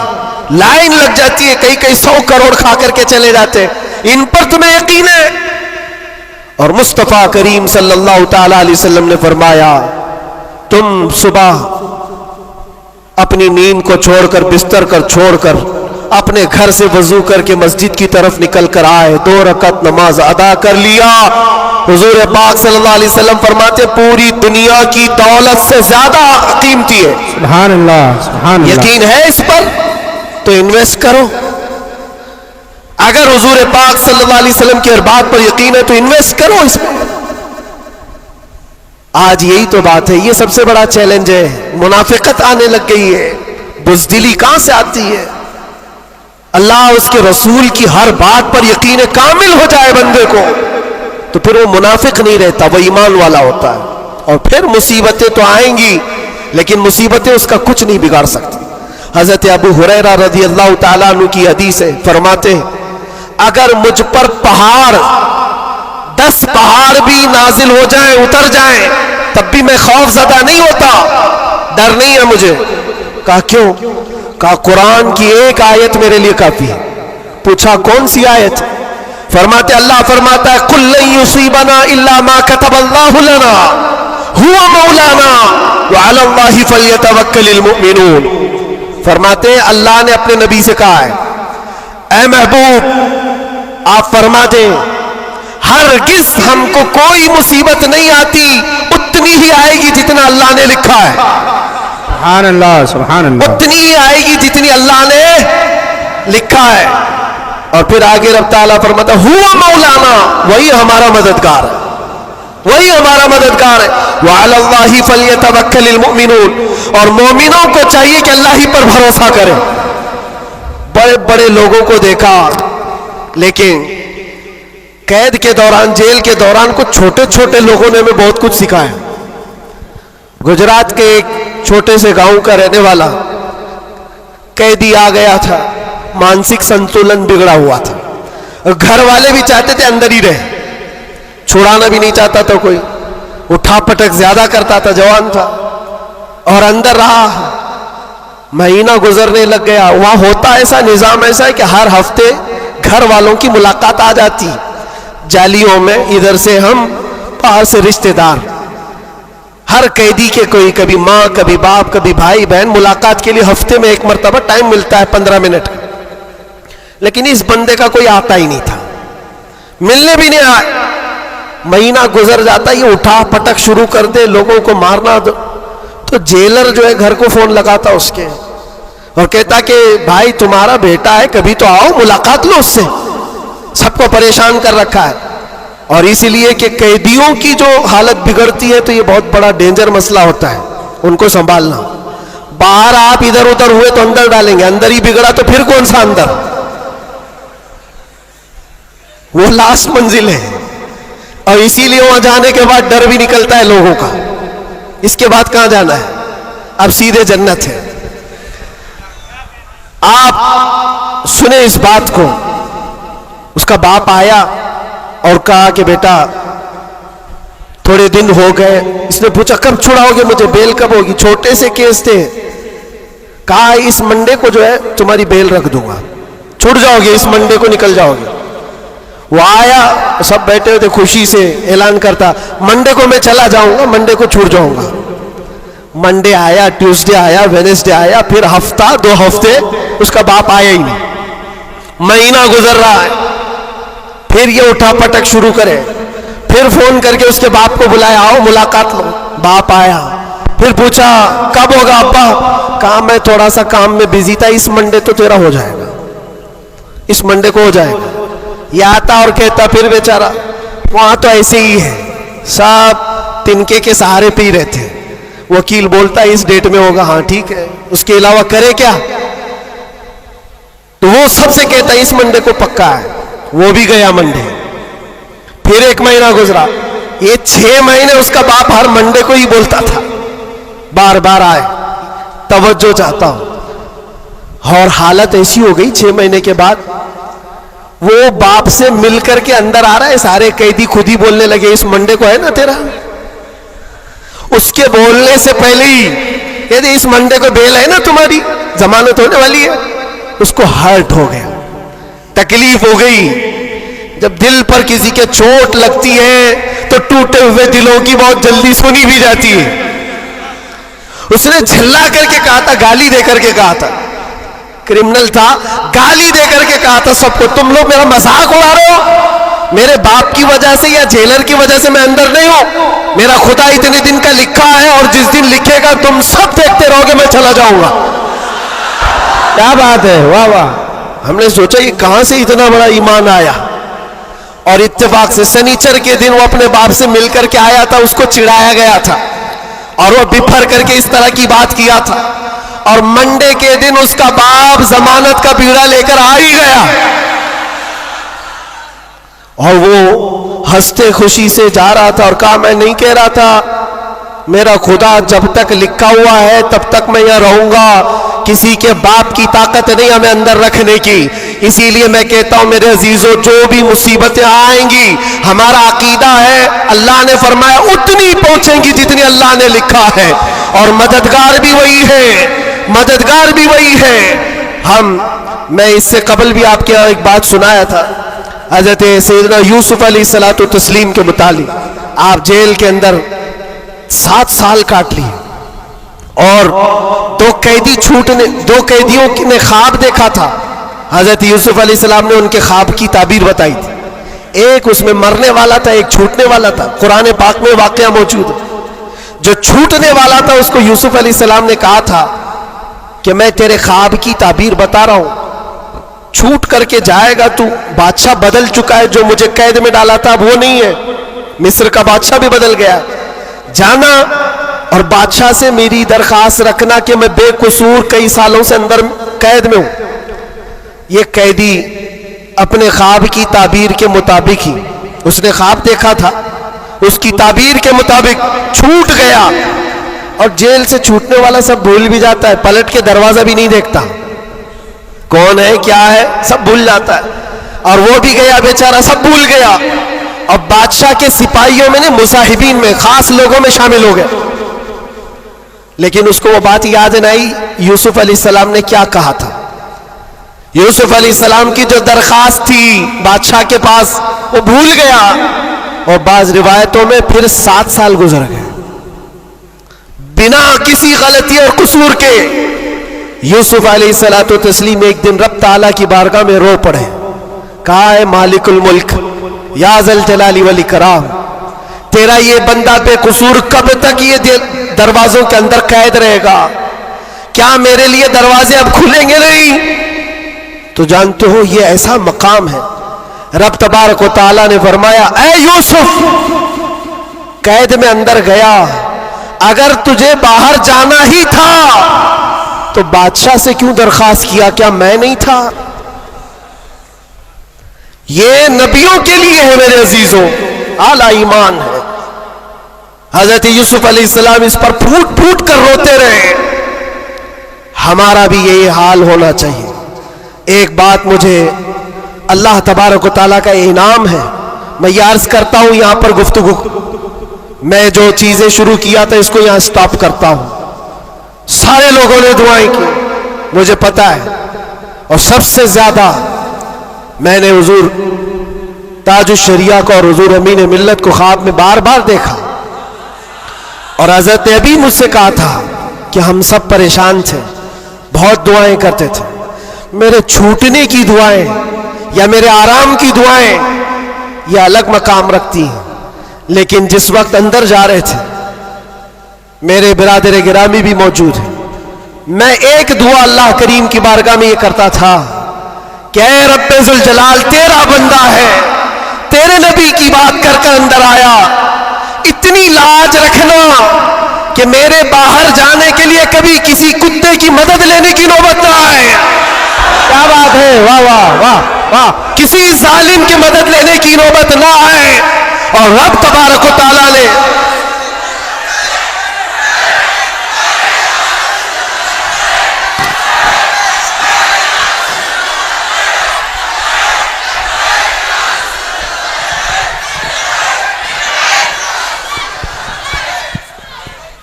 لائن لگ جاتی ہے, کئی 100 کروڑ کھا کر کے چلے جاتے. ان پر تمہیں یقین ہے؟ اور مصطفیٰ کریم صلی اللہ تعالی علیہ وسلم نے فرمایا تم صبح اپنی نیند کو چھوڑ کر, بستر کر چھوڑ کر, اپنے گھر سے وضو کر کے مسجد کی طرف نکل کر آئے, 2 رکعت نماز ادا کر لیا. حضور پاک صلی اللہ علیہ وسلم فرماتے پوری دنیا کی دولت سے زیادہ قیمتی ہے.
سبحان اللہ, سبحان اللہ.
یقین ہے اس پر تو انویسٹ کرو. اگر حضور پاک صلی اللہ علیہ وسلم کی ہر بات پر یقین ہے تو انویسٹ کرو اس پر. آج یہی تو بات ہے, یہ سب سے بڑا چیلنج ہے. منافقت آنے لگ گئی ہے, بزدلی کہاں سے آتی ہے؟ اللہ اس کے رسول کی ہر بات پر یقین کامل ہو جائے بندے کو تو پھر وہ منافق نہیں رہتا, وہ ایمان والا ہوتا ہے. اور پھر مصیبتیں تو آئیں گی لیکن مصیبتیں اس کا کچھ نہیں بگاڑ سکتی. حضرت ابو ہریرہ رضی اللہ تعالیٰ عنہ کی حدیث ہے, فرماتے ہیں اگر مجھ پر 10 پہاڑ بھی نازل ہو جائیں, اتر جائیں, تب بھی میں خوف زدہ نہیں ہوتا, ڈر نہیں ہے مجھے. کہا کیوں؟ کہا قرآن کی ایک آیت میرے لیے کافی ہے. پوچھا کون سی آیت؟ فرماتے اللہ فرماتا ہے قُلْ لَن يُصِيبَنَا إِلَّا مَا كَتَبَ اللَّهُ لَنَا هُوَ مَوْلَانَا وَعَلَى اللَّهِ فَلْيَتَوَكَّلِ الْمُؤْمِنُونَ. فرماتے ہیں اللہ نے اپنے نبی سے کہا ہے اے محبوب آپ فرما دیں ہرگز ہم کو کوئی مصیبت نہیں آتی, اتنی ہی آئے گی جتنا اللہ نے لکھا ہے.
سبحان اللہ, سبحان اللہ.
اتنی ہی آئے گی جتنی اللہ نے لکھا ہے. اور پھر آگے رب تعالیٰ فرماتا ہوا مولانا, وہی ہمارا مددگار ہے, وہی ہمارا مددگار ہے. وعلی اللہ فلیتوکل المؤمنون, اور مومنوں کو چاہیے کہ اللہ ہی پر بھروسہ کرے. بڑے بڑے لوگوں کو دیکھا لیکن قید کے دوران, جیل کے دوران کچھ چھوٹے چھوٹے لوگوں نے ہمیں بہت کچھ سکھایا. گجرات کے ایک چھوٹے سے گاؤں کا رہنے والا قیدی آ گیا تھا, مانسک سنتولن بگڑا ہوا تھا. گھر والے بھی چاہتے تھے اندر ہی رہے, چھڑانا بھی نہیں چاہتا تھا کوئی, اٹھا پٹک زیادہ کرتا تھا, جوان تھا اور اندر رہا. مہینہ گزرنے لگ گیا. وہاں ہوتا ایسا نظام ایسا ہے کہ ہر ہفتے گھر والوں کی ملاقات آ جاتی جالیوں میں, ادھر سے ہم باہر سے رشتہ دار, ہر قیدی کے کوئی کبھی ماں کبھی باپ کبھی بھائی بہن ملاقات کے لیے ہفتے میں ایک مرتبہ ٹائم ملتا ہے 15 منٹ. لیکن اس بندے کا کوئی آتا ہی نہیں تھا, ملنے بھی نہیں آیا. مہینہ گزر جاتا, یہ اٹھا پٹک شروع کر دے, لوگوں کو مارنا. تو جیلر جو ہے گھر کو فون لگاتا اس کے اور کہتا کہ بھائی تمہارا بیٹا ہے, کبھی تو آؤ ملاقات لو اس سے, سب کو پریشان کر رکھا ہے. اور اسی لیے کہ قیدیوں کی جو حالت بگڑتی ہے تو یہ بہت بڑا ڈینجر مسئلہ ہوتا ہے, ان کو سنبھالنا. باہر آپ ادھر ادھر ہوئے تو اندر ڈالیں گے, اندر ہی بگڑا تو پھر کون سا اندر, وہ لاسٹ منزل ہے. اور اسی لیے وہاں جانے کے بعد ڈر بھی نکلتا ہے لوگوں کا, اس کے بعد کہاں جانا ہے, اب سیدھے جنت ہے. آپ سنیں اس بات کو. اس کا باپ آیا اور کہا کہ بیٹا تھوڑے دن ہو گئے. اس نے پوچھا کب چھڑاؤ گے مجھے, بیل کب ہوگی؟ چھوٹے سے کیس تھے. کہا اس منڈے کو جو ہے تمہاری بیل رکھ دوں گا, چھوٹ جاؤ گے, اس منڈے کو نکل جاؤ گے. وہ آیا, سب بیٹھے ہوئے تھے, خوشی سے اعلان کرتا منڈے کو میں چلا جاؤں گا, منڈے کو چھوٹ جاؤں گا. منڈے آیا, ٹیوزڈے آیا, وینسڈے آیا, پھر ہفتہ 2 ہفتے اس کا باپ آیا ہی نہیں. مہینہ گزر رہا ہے, پھر یہ اٹھا پٹک شروع کرے. پھر فون کر کے اس کے باپ کو بلایا, آؤ ملاقات لو. باپ آیا, پھر پوچھا کب ہوگا ابا؟ کہا میں تھوڑا سا کام میں بزی تھا, اس منڈے تو تیرا ہو جائے گا, اس منڈے کو ہو جائے گا. یہ آتا اور کہتا پھر بیچارہ وہاں تو ایسے ہی ہے, سب تنکے کے سہارے پی رہے تھے. وکیل بولتا اس ڈیٹ میں ہوگا, ہاں ٹھیک ہے, اس کے علاوہ کرے کیا؟ تو وہ سب سے کہتا اس منڈے کو پکا ہے. وہ بھی گیا منڈے. پھر 1 مہینہ گزرا, یہ 6 مہینے اس کا باپ ہر منڈے کو ہی بولتا تھا بار بار آئے, توجہ چاہتا ہوں. اور حالت ایسی ہو گئی 6 مہینے کے بعد وہ باپ سے مل کر کے اندر آ رہا ہے, سارے قیدی خود ہی بولنے لگے اس منڈے کو ہے نا تیرا. اس کے بولنے سے پہلے ہی کہتے اس منڈے کو بیل ہے نا تمہاری, ضمانت ہونے والی ہے. اس کو ہرٹ ہو گیا, تکلیف ہو گئی. جب دل پر کسی کے چوٹ لگتی ہے تو ٹوٹے ہوئے دلوں کی بہت جلدی سنی بھی جاتی ہے. اس نے جھلا کر کے کہا تھا, گالی دے کر کے کہا تھا, کرمنل تھا, گالی دے کر کے کہا تھا سب کو, تم لوگ میرا مذاق اڑا رہے ہو, میرے باپ کی وجہ سے یا جیلر کی وجہ سے میں اندر نہیں ہوں. میرا خدا اتنے دن کا لکھا ہے اور جس دن لکھے گا تم سب دیکھتے رہو گے, میں چلا جاؤں گا.
کیا بات ہے, واہ واہ.
ہم نے سوچا یہ کہاں سے اتنا بڑا ایمان آیا. اور اتفاق سے سنیچر کے دن وہ اپنے باپ سے مل کر کے آیا تھا, اس کو چڑھایا گیا تھا اور وہ بپھر کر کے اس طرح کی بات کیا تھا. اور منڈے کے دن اس کا باپ ضمانت کا بیڑا لے کر آ ہی گیا اور وہ ہنستے خوشی سے جا رہا تھا اور کہا میں نہیں کہہ رہا تھا, میرا خدا جب تک لکھا ہوا ہے تب تک میں یہاں رہوں گا, کسی کے باپ کی طاقت نہیں ہمیں اندر رکھنے کی. اسی لیے میں کہتا ہوں میرے عزیزوں, جو بھی مصیبتیں آئیں گی ہمارا عقیدہ ہے اللہ نے فرمایا اتنی پہنچیں گی جتنی اللہ نے لکھا ہے, اور مددگار بھی وہی ہے, مددگار بھی وہی ہے. میں اس سے قبل بھی آپ کے یہاں ایک بات سنایا تھا حضرت سیدنا یوسف علیہ الصلوۃ والتسلیم کے متعلق. آپ جیل کے اندر 7 سال کاٹ لیے اور 2 قیدیوں نے خواب دیکھا تھا. حضرت یوسف علیہ السلام نے ان کے خواب کی تعبیر بتائی تھی. ایک اس میں مرنے والا تھا, ایک چھوٹنے والا تھا. قرآن پاک میں واقعہ موجود ہے. جو چھوٹنے والا تھا اس کو یوسف علیہ السلام نے کہا تھا کہ میں تیرے خواب کی تعبیر بتا رہا ہوں, چھوٹ کر کے جائے گا تو, بادشاہ بدل چکا ہے, جو مجھے قید میں ڈالا تھا اب وہ نہیں ہے, مصر کا بادشاہ بھی بدل گیا. جانا اور بادشاہ سے میری درخواست رکھنا کہ میں بے قصور کئی سالوں سے اندر قید میں ہوں. یہ قیدی اپنے خواب کی تعبیر کے مطابق ہی, اس نے خواب دیکھا تھا, اس کی تعبیر کے مطابق چھوٹ گیا. اور جیل سے چھوٹنے والا سب بھول بھی جاتا ہے, پلٹ کے دروازہ بھی نہیں دیکھتا, کون ہے کیا ہے سب بھول جاتا ہے. اور وہ بھی گیا بیچارہ، سب بھول گیا. اب بادشاہ کے سپاہیوں میں نے مصاحبین میں خاص لوگوں میں شامل ہو گیا. لیکن اس کو وہ بات یاد نہ آئی یوسف علیہ السلام نے کیا کہا تھا. یوسف علیہ السلام کی جو درخواست تھی بادشاہ کے پاس وہ بھول گیا. اور بعض روایتوں میں پھر 7 سال گزر گئے بنا کسی غلطی اور قصور کے. یوسف علیہ الصلوۃ والتسلیم ایک دن رب تعالیٰ کی بارگاہ میں رو پڑے. کہا ہے مالک الملک یا ذل جلال والاکرام، تیرا یہ بندہ بے قصور کب تک یہ دروازوں کے اندر قید رہے گا؟ کیا میرے لیے دروازے اب کھلیں گے نہیں؟ تو جانتے ہو یہ ایسا مقام ہے. رب تبارک و تعالیٰ نے فرمایا اے یوسف، قید میں اندر گیا، اگر تجھے باہر جانا ہی تھا تو بادشاہ سے کیوں درخواست کیا؟ کیا میں نہیں تھا؟ یہ نبیوں کے لیے ہے میرے عزیزوں، اعلیٰ ایمان ہے. حضرت یوسف علیہ السلام اس پر پھوٹ پھوٹ کر روتے رہے. ہمارا بھی یہی حال ہونا چاہیے. ایک بات مجھے اللہ تبارک و تعالیٰ کا انعام ہے، میں یہ عرض کرتا ہوں یہاں پر گفتگو، میں جو چیزیں شروع کیا تھا اس کو یہاں سٹاپ کرتا ہوں. سارے لوگوں نے دعائیں کی، مجھے پتا ہے، اور سب سے زیادہ میں نے حضور تاج الشریعہ کو اور حضور امین ملت کو خواب میں بار بار دیکھا. اور حضرت نے ابھی مجھ سے کہا تھا کہ ہم سب پریشان تھے، بہت دعائیں کرتے تھے. میرے چھوٹنے کی دعائیں یا میرے آرام کی دعائیں یہ الگ مقام رکھتی ہیں. لیکن جس وقت اندر جا رہے تھے میرے برادر گرامی بھی موجود ہیں، میں ایک دعا اللہ کریم کی بارگاہ میں یہ کرتا تھا کہ اے رب ذوالجلال، تیرا بندہ ہے، تیرے نبی کی بات کر کر اندر آیا، اتنی لاج رکھنا کہ میرے باہر جانے کے لیے کبھی کسی کتے کی مدد لینے کی نوبت نہ آئے.
کیا بات ہے، واہ واہ واہ واہ.
کسی ظالم کی مدد لینے کی نوبت نہ آئے. اور رب تبارک و تعالیٰ نے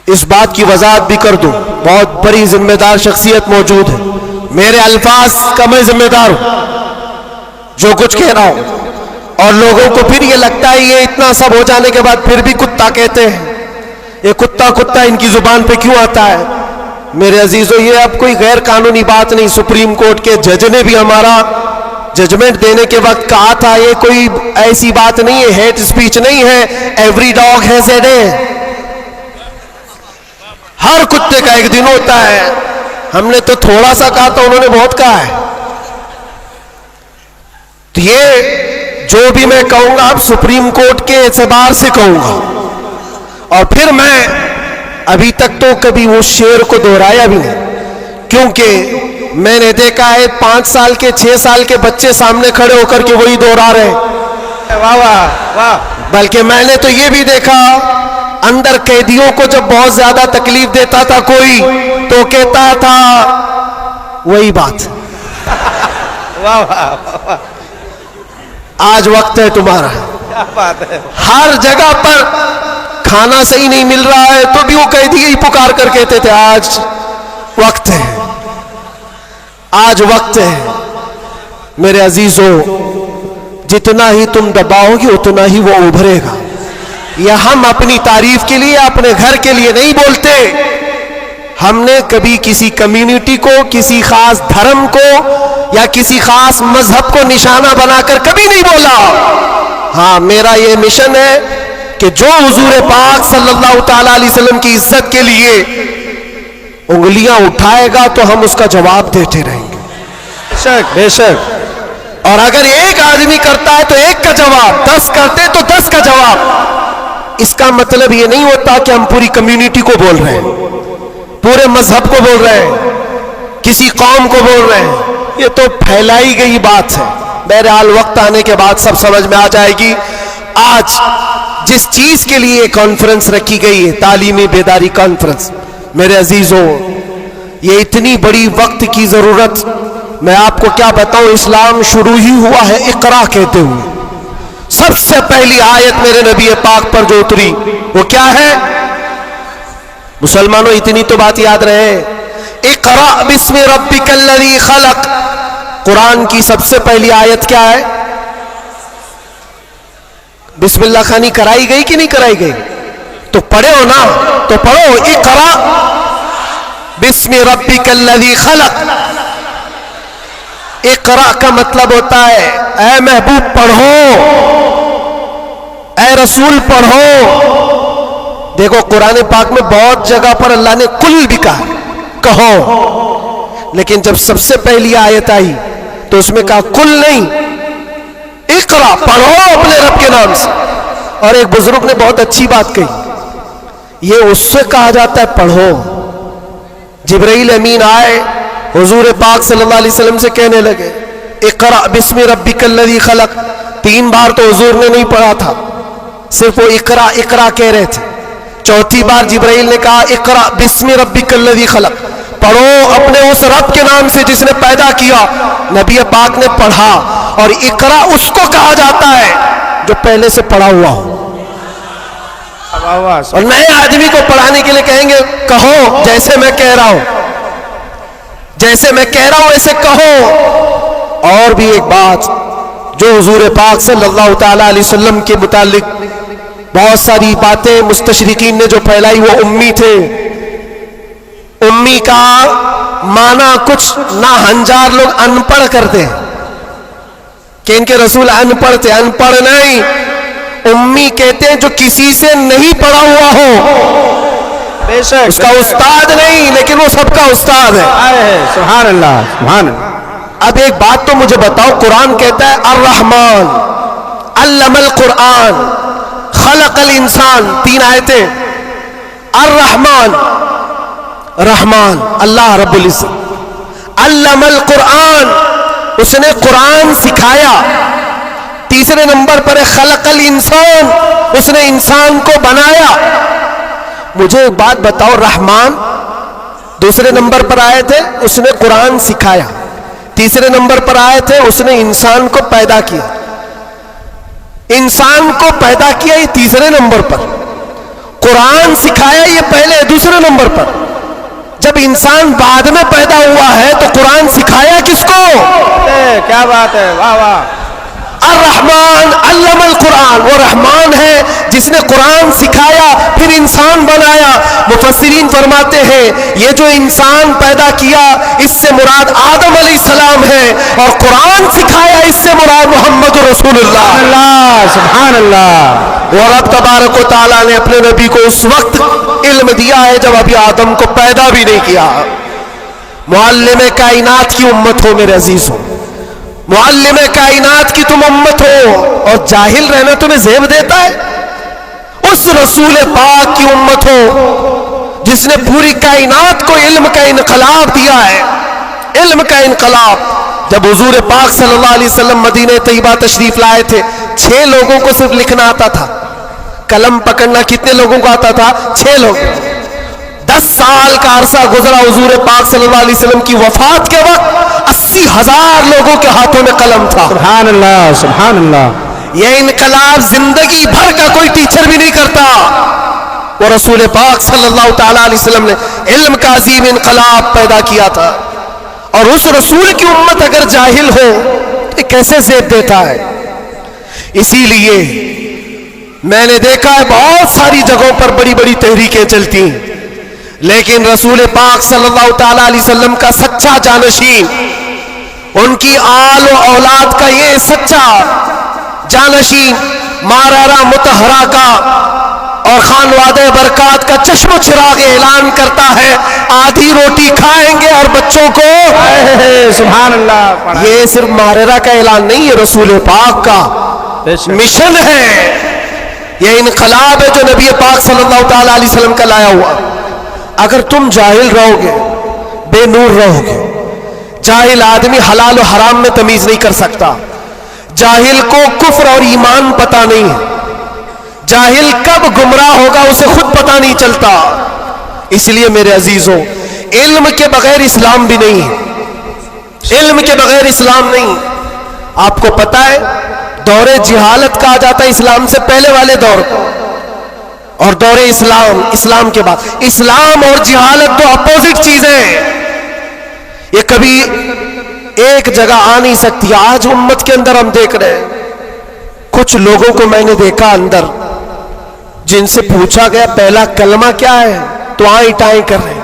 اس بات کی وضاحت بھی کر دوں، بہت بڑی ذمہ دار شخصیت موجود ہے، میرے الفاظ کا میں ذمہ دار ہوں جو کچھ کہہ رہا ہوں. اور لوگوں کو پھر یہ لگتا ہے یہ اتنا سب ہو جانے کے بعد پھر بھی کتا کہتے ہیں، یہ کتا کتا ان کی زبان پہ کیوں آتا ہے؟ میرے عزیزو یہ اب کوئی غیر قانونی بات نہیں. سپریم کورٹ کے جج نے بھی ہمارا ججمنٹ دینے کے وقت کہا تھا یہ کوئی ایسی بات نہیں ہے، ہیٹ سپیچ نہیں ہے. Every dog has a day, ہر کتے کا ایک دن ہوتا ہے. ہم نے تو تھوڑا سا کہا تھا، انہوں نے بہت کہا ہے. تو یہ جو بھی میں کہوں گا اب سپریم کورٹ کے اعتبار سے کہوں گا. اور پھر میں ابھی تک تو کبھی وہ شعر کو دہرایا بھی نہیں، کیونکہ میں نے دیکھا ہے 5 سال کے 6 سال کے بچے سامنے کھڑے ہو کر کے وہی دہرا رہے ہیں.
واہ واہ واہ.
بلکہ میں نے تو یہ بھی دیکھا اندر قیدیوں کو جب بہت زیادہ تکلیف دیتا تھا کوئی تو کہتا تھا وہی بات.
واہ واہ.
آج وقت ہے تمہارا.
کیا بات ہے.
ہر جگہ پر کھانا صحیح نہیں مل رہا ہے تو بھی وہ قیدی ہی پکار کر کہتے تھے آج وقت ہے، آج وقت ہے. میرے عزیزو جتنا ہی تم دباؤ گے اتنا ہی وہ ابھرے گا. یا ہم اپنی تعریف کے لیے اپنے گھر کے لیے نہیں بولتے، ہم نے کبھی کسی کمیونٹی کو، کسی خاص دھرم کو یا کسی خاص مذہب کو نشانہ بنا کر کبھی نہیں بولا. ہاں میرا یہ مشن ہے کہ جو حضور پاک صلی اللہ تعالی علیہ وسلم کی عزت کے لیے انگلیاں اٹھائے گا تو ہم اس کا جواب دیتے رہیں گے.
بے شک بے شک.
اور اگر ایک آدمی کرتا ہے تو ایک کا جواب، 10 کرتے تو 10 کا جواب. اس کا مطلب یہ نہیں ہوتا کہ ہم پوری کمیونٹی کو بول رہے ہیں، پورے مذہب کو بول رہے ہیں، کسی قوم کو بول رہے ہیں. یہ تو پھیلائی گئی بات ہے. بہرحال وقت آنے کے بعد سب سمجھ میں آ جائے گی. آج جس چیز کے لیے کانفرنس رکھی گئی ہے، تعلیمی بیداری کانفرنس، میرے عزیزوں یہ اتنی بڑی وقت کی ضرورت میں آپ کو کیا بتاؤں، اسلام شروع ہی ہوا ہے اقرا کہتے ہوئے. سب سے پہلی آیت میرے نبی پاک پر جو اتری وہ کیا ہے؟ مسلمانوں اتنی تو بات یاد رہے، اقرا بسم ربک الذی خلق. قرآن کی سب سے پہلی آیت کیا ہے؟ بسم اللہ خانی کرائی گئی کہ نہیں کرائی گئی؟ تو پڑھے ہو نا، تو پڑھو اقرا بسم ربک الذی خلق. اقرا کا مطلب ہوتا ہے اے محبوب پڑھو، اے رسول پڑھو. دیکھو قرآن پاک میں بہت جگہ پر اللہ نے کل بھی کہا کہو، لیکن جب سب سے پہلی آیت آئی تو اس میں کہا کل نہیں، اقرا پڑھو اپنے رب کے نام سے. اور ایک بزرگ نے بہت اچھی بات کہی، یہ اس سے کہا جاتا ہے پڑھو. جبرائیل امین آئے حضور پاک صلی اللہ علیہ وسلم سے کہنے لگے اقرا بسم ربک الذی خلق. 3 بار تو حضور نے نہیں پڑھا تھا، صرف وہ اقرا اقرا کہہ رہے تھے. 4تھی بار جبرائیل نے کہا اقرا بسم ربک الذی خلق، پڑھو اپنے اس رب کے نام سے جس نے پیدا کیا. نبی پاک نے پڑھا، اور اقرا اس کو کہا جاتا ہے جو پہلے سے پڑھا ہوا ہو. اور نئے آدمی کو پڑھانے کے لیے کہیں گے کہو جیسے میں کہہ رہا ہوں، جیسے میں کہہ رہا ہوں ایسے کہو. اور بھی ایک بات جو حضور پاک صلی اللہ تعالی علیہ وسلم کے متعلق بہت ساری باتیں مستشرقین نے جو پھیلائی، وہ امی تھے. امی کا معنی کچھ نہ ہنجار لوگ ان پڑھ کرتے ہیں کہ ان کے رسول ان پڑھ تھے. ان پڑھ نہیں، امی کہتے ہیں جو کسی سے نہیں پڑھا ہوا ہو.
بے شک
اس کا استاد نہیں لیکن وہ سب کا استاد ہے.
سبحان اللہ سبحان اللہ.
اب ایک بات تو مجھے بتاؤ، قرآن کہتا ہے الرحمن علم القرآن خلق الانسان، 3 آیتیں. الرحمن رحمان اللہ رب العزت، علم القرآن اس نے قرآن سکھایا. تیسرے نمبر پر ہے خلق الانسان، اس نے انسان کو بنایا. مجھے ایک بات بتاؤ، رحمان دوسرے نمبر پر آئے تھے اس نے قرآن سکھایا، تیسرے نمبر پر آئے تھے اس نے انسان کو پیدا کیا. انسان کو پیدا کیا یہ تیسرے نمبر پر، قرآن سکھایا یہ پہلے دوسرے نمبر پر. جب انسان بعد میں پیدا ہوا ہے تو قرآن سکھایا کس کو؟
کیا بات ہے، واہ واہ.
الرحمن علم القرآن، وہ رحمان ہے جس نے قرآن سکھایا پھر انسان بنایا. مفسرین فرماتے ہیں یہ جو انسان پیدا کیا اس سے مراد آدم علیہ السلام ہے، اور قرآن سکھایا اس سے مراد محمد رسول اللہ.
سبحان اللہ.
اور رب تبارک و تعالیٰ نے اپنے نبی کو اس وقت علم دیا ہے جب ابھی آدم کو پیدا بھی نہیں کیا. معلم کائنات کی امت ہو میرے عزیزوں، معلم کائنات کی تم امت ہو، اور جاہل رہنا تمہیں زیب دیتا ہے. اس رسول پاک کی امت ہو جس نے پوری کائنات کو علم کا انقلاب دیا ہے. علم کا انقلاب. جب حضور پاک صلی اللہ علیہ وسلم مدینہ طیبہ تشریف لائے تھے 6 لوگوں کو صرف لکھنا آتا تھا، قلم پکڑنا کتنے لوگوں کو آتا تھا؟ 6 لوگ. 10 سال کا عرصہ گزرا حضور پاک صلی اللہ علیہ وسلم کی وفات کے وقت 80,000 لوگوں کے ہاتھوں میں قلم تھا.
سبحان اللہ سبحان اللہ.
یہ انقلاب زندگی بھر کا کوئی ٹیچر بھی نہیں کرتا. وہ رسول پاک صلی اللہ تعالی علیہ وسلم نے علم کا عظیم انقلاب پیدا کیا تھا. اور اس رسول کی امت اگر جاہل ہو تو کیسے زیب دیتا ہے. اسی لیے میں نے دیکھا ہے بہت ساری جگہوں پر بڑی بڑی تحریکیں چلتی ہیں، لیکن رسول پاک صلی اللہ تعالی علیہ وسلم کا سچا جانشین، ان کی آل و اولاد کا یہ سچا جانشین مارارا متحرہ کا اور خانوادہ برکات کا چشم و چراغ اعلان کرتا ہے آدھی روٹی کھائیں گے اور بچوں کو
سبحان اللہ.
یہ صرف مارارا کا اعلان نہیں، یہ رسول پاک کا مشن ہے. یہ انقلاب ہے جو نبی پاک صلی اللہ تعالی علیہ وسلم کا لایا ہوا. اگر تم جاہل رہو گے، بے نور رہو گے، جاہل آدمی حلال و حرام میں تمیز نہیں کر سکتا. جاہل کو کفر اور ایمان پتہ نہیں ہے. جاہل کب گمراہ ہوگا اسے خود پتہ نہیں چلتا. اس لیے میرے عزیزوں علم کے بغیر اسلام بھی نہیں ہے. علم کے بغیر اسلام نہیں. آپ کو پتا ہے دور جہالت کہا جاتا ہے اسلام سے پہلے والے دور کو, اور دور اسلام, اسلام کے بعد. اسلام اور جہالت دو اپوزٹ چیزیں ہیں, یہ کبھی ایک جگہ آ نہیں سکتی. آج امت کے اندر ہم دیکھ رہے ہیں کچھ لوگوں کو میں نے دیکھا اندر, جن سے پوچھا گیا پہلا کلمہ کیا ہے تو آئیں ٹائیں کر رہے ہیں,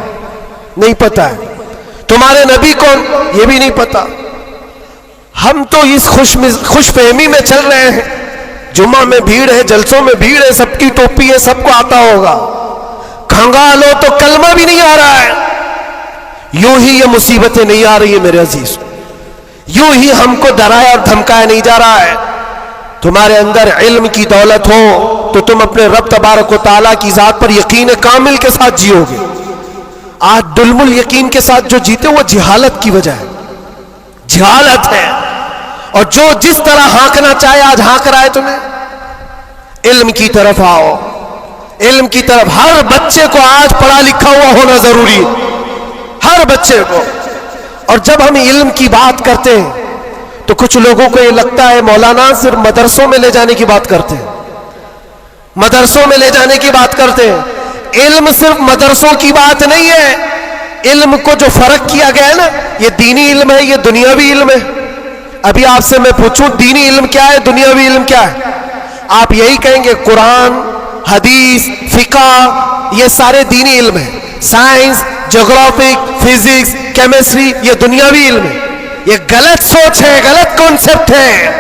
نہیں پتا ہے. تمہارے نبی کون, یہ بھی نہیں پتا. ہم تو اس خوش فہمی میں چل رہے ہیں, جمعہ میں بھیڑ ہے, جلسوں میں بھیڑ ہے, سب کی ٹوپی ہے, سب کو آتا ہوگا. کھنگالو تو کلمہ بھی نہیں آ رہا ہے. یوں ہی یہ مصیبتیں نہیں آ رہی ہے میرے عزیز, یوں ہی ہم کو ڈرایا اور دھمکایا نہیں جا رہا ہے. تمہارے اندر علم کی دولت ہو تو تم اپنے رب تبارک و تعالیٰ کی ذات پر یقین کامل کے ساتھ جیو گے. آج دلم الیقین کے ساتھ جو جیتے وہ جہالت کی وجہ ہے, جہالت ہے. اور جو جس طرح ہانکنا چاہے آج ہانک رہا ہے تمہیں. علم کی طرف آؤ, علم کی طرف. ہر بچے کو آج پڑھا لکھا ہوا ہونا ضروری ہے, ہر بچے کو. اور جب ہم علم کی بات کرتے ہیں تو کچھ لوگوں کو یہ لگتا ہے مولانا صرف مدرسوں میں لے جانے کی بات کرتے ہیں, مدرسوں میں لے جانے کی بات کرتے ہیں. علم صرف مدرسوں کی بات نہیں ہے. علم کو جو فرق کیا گیا ہے نا, یہ دینی علم ہے, یہ دنیاوی علم ہے. ابھی آپ سے میں پوچھوں دینی علم کیا ہے, دنیاوی علم کیا ہے, آپ یہی کہیں گے قرآن, حدیث, فقہ, یہ سارے دینی علم ہیں. سائنس, جغرافک, فزکس, کیمسٹری, یہ دنیاوی علم ہے. یہ غلط سوچ ہے, غلط کانسیپٹ ہے.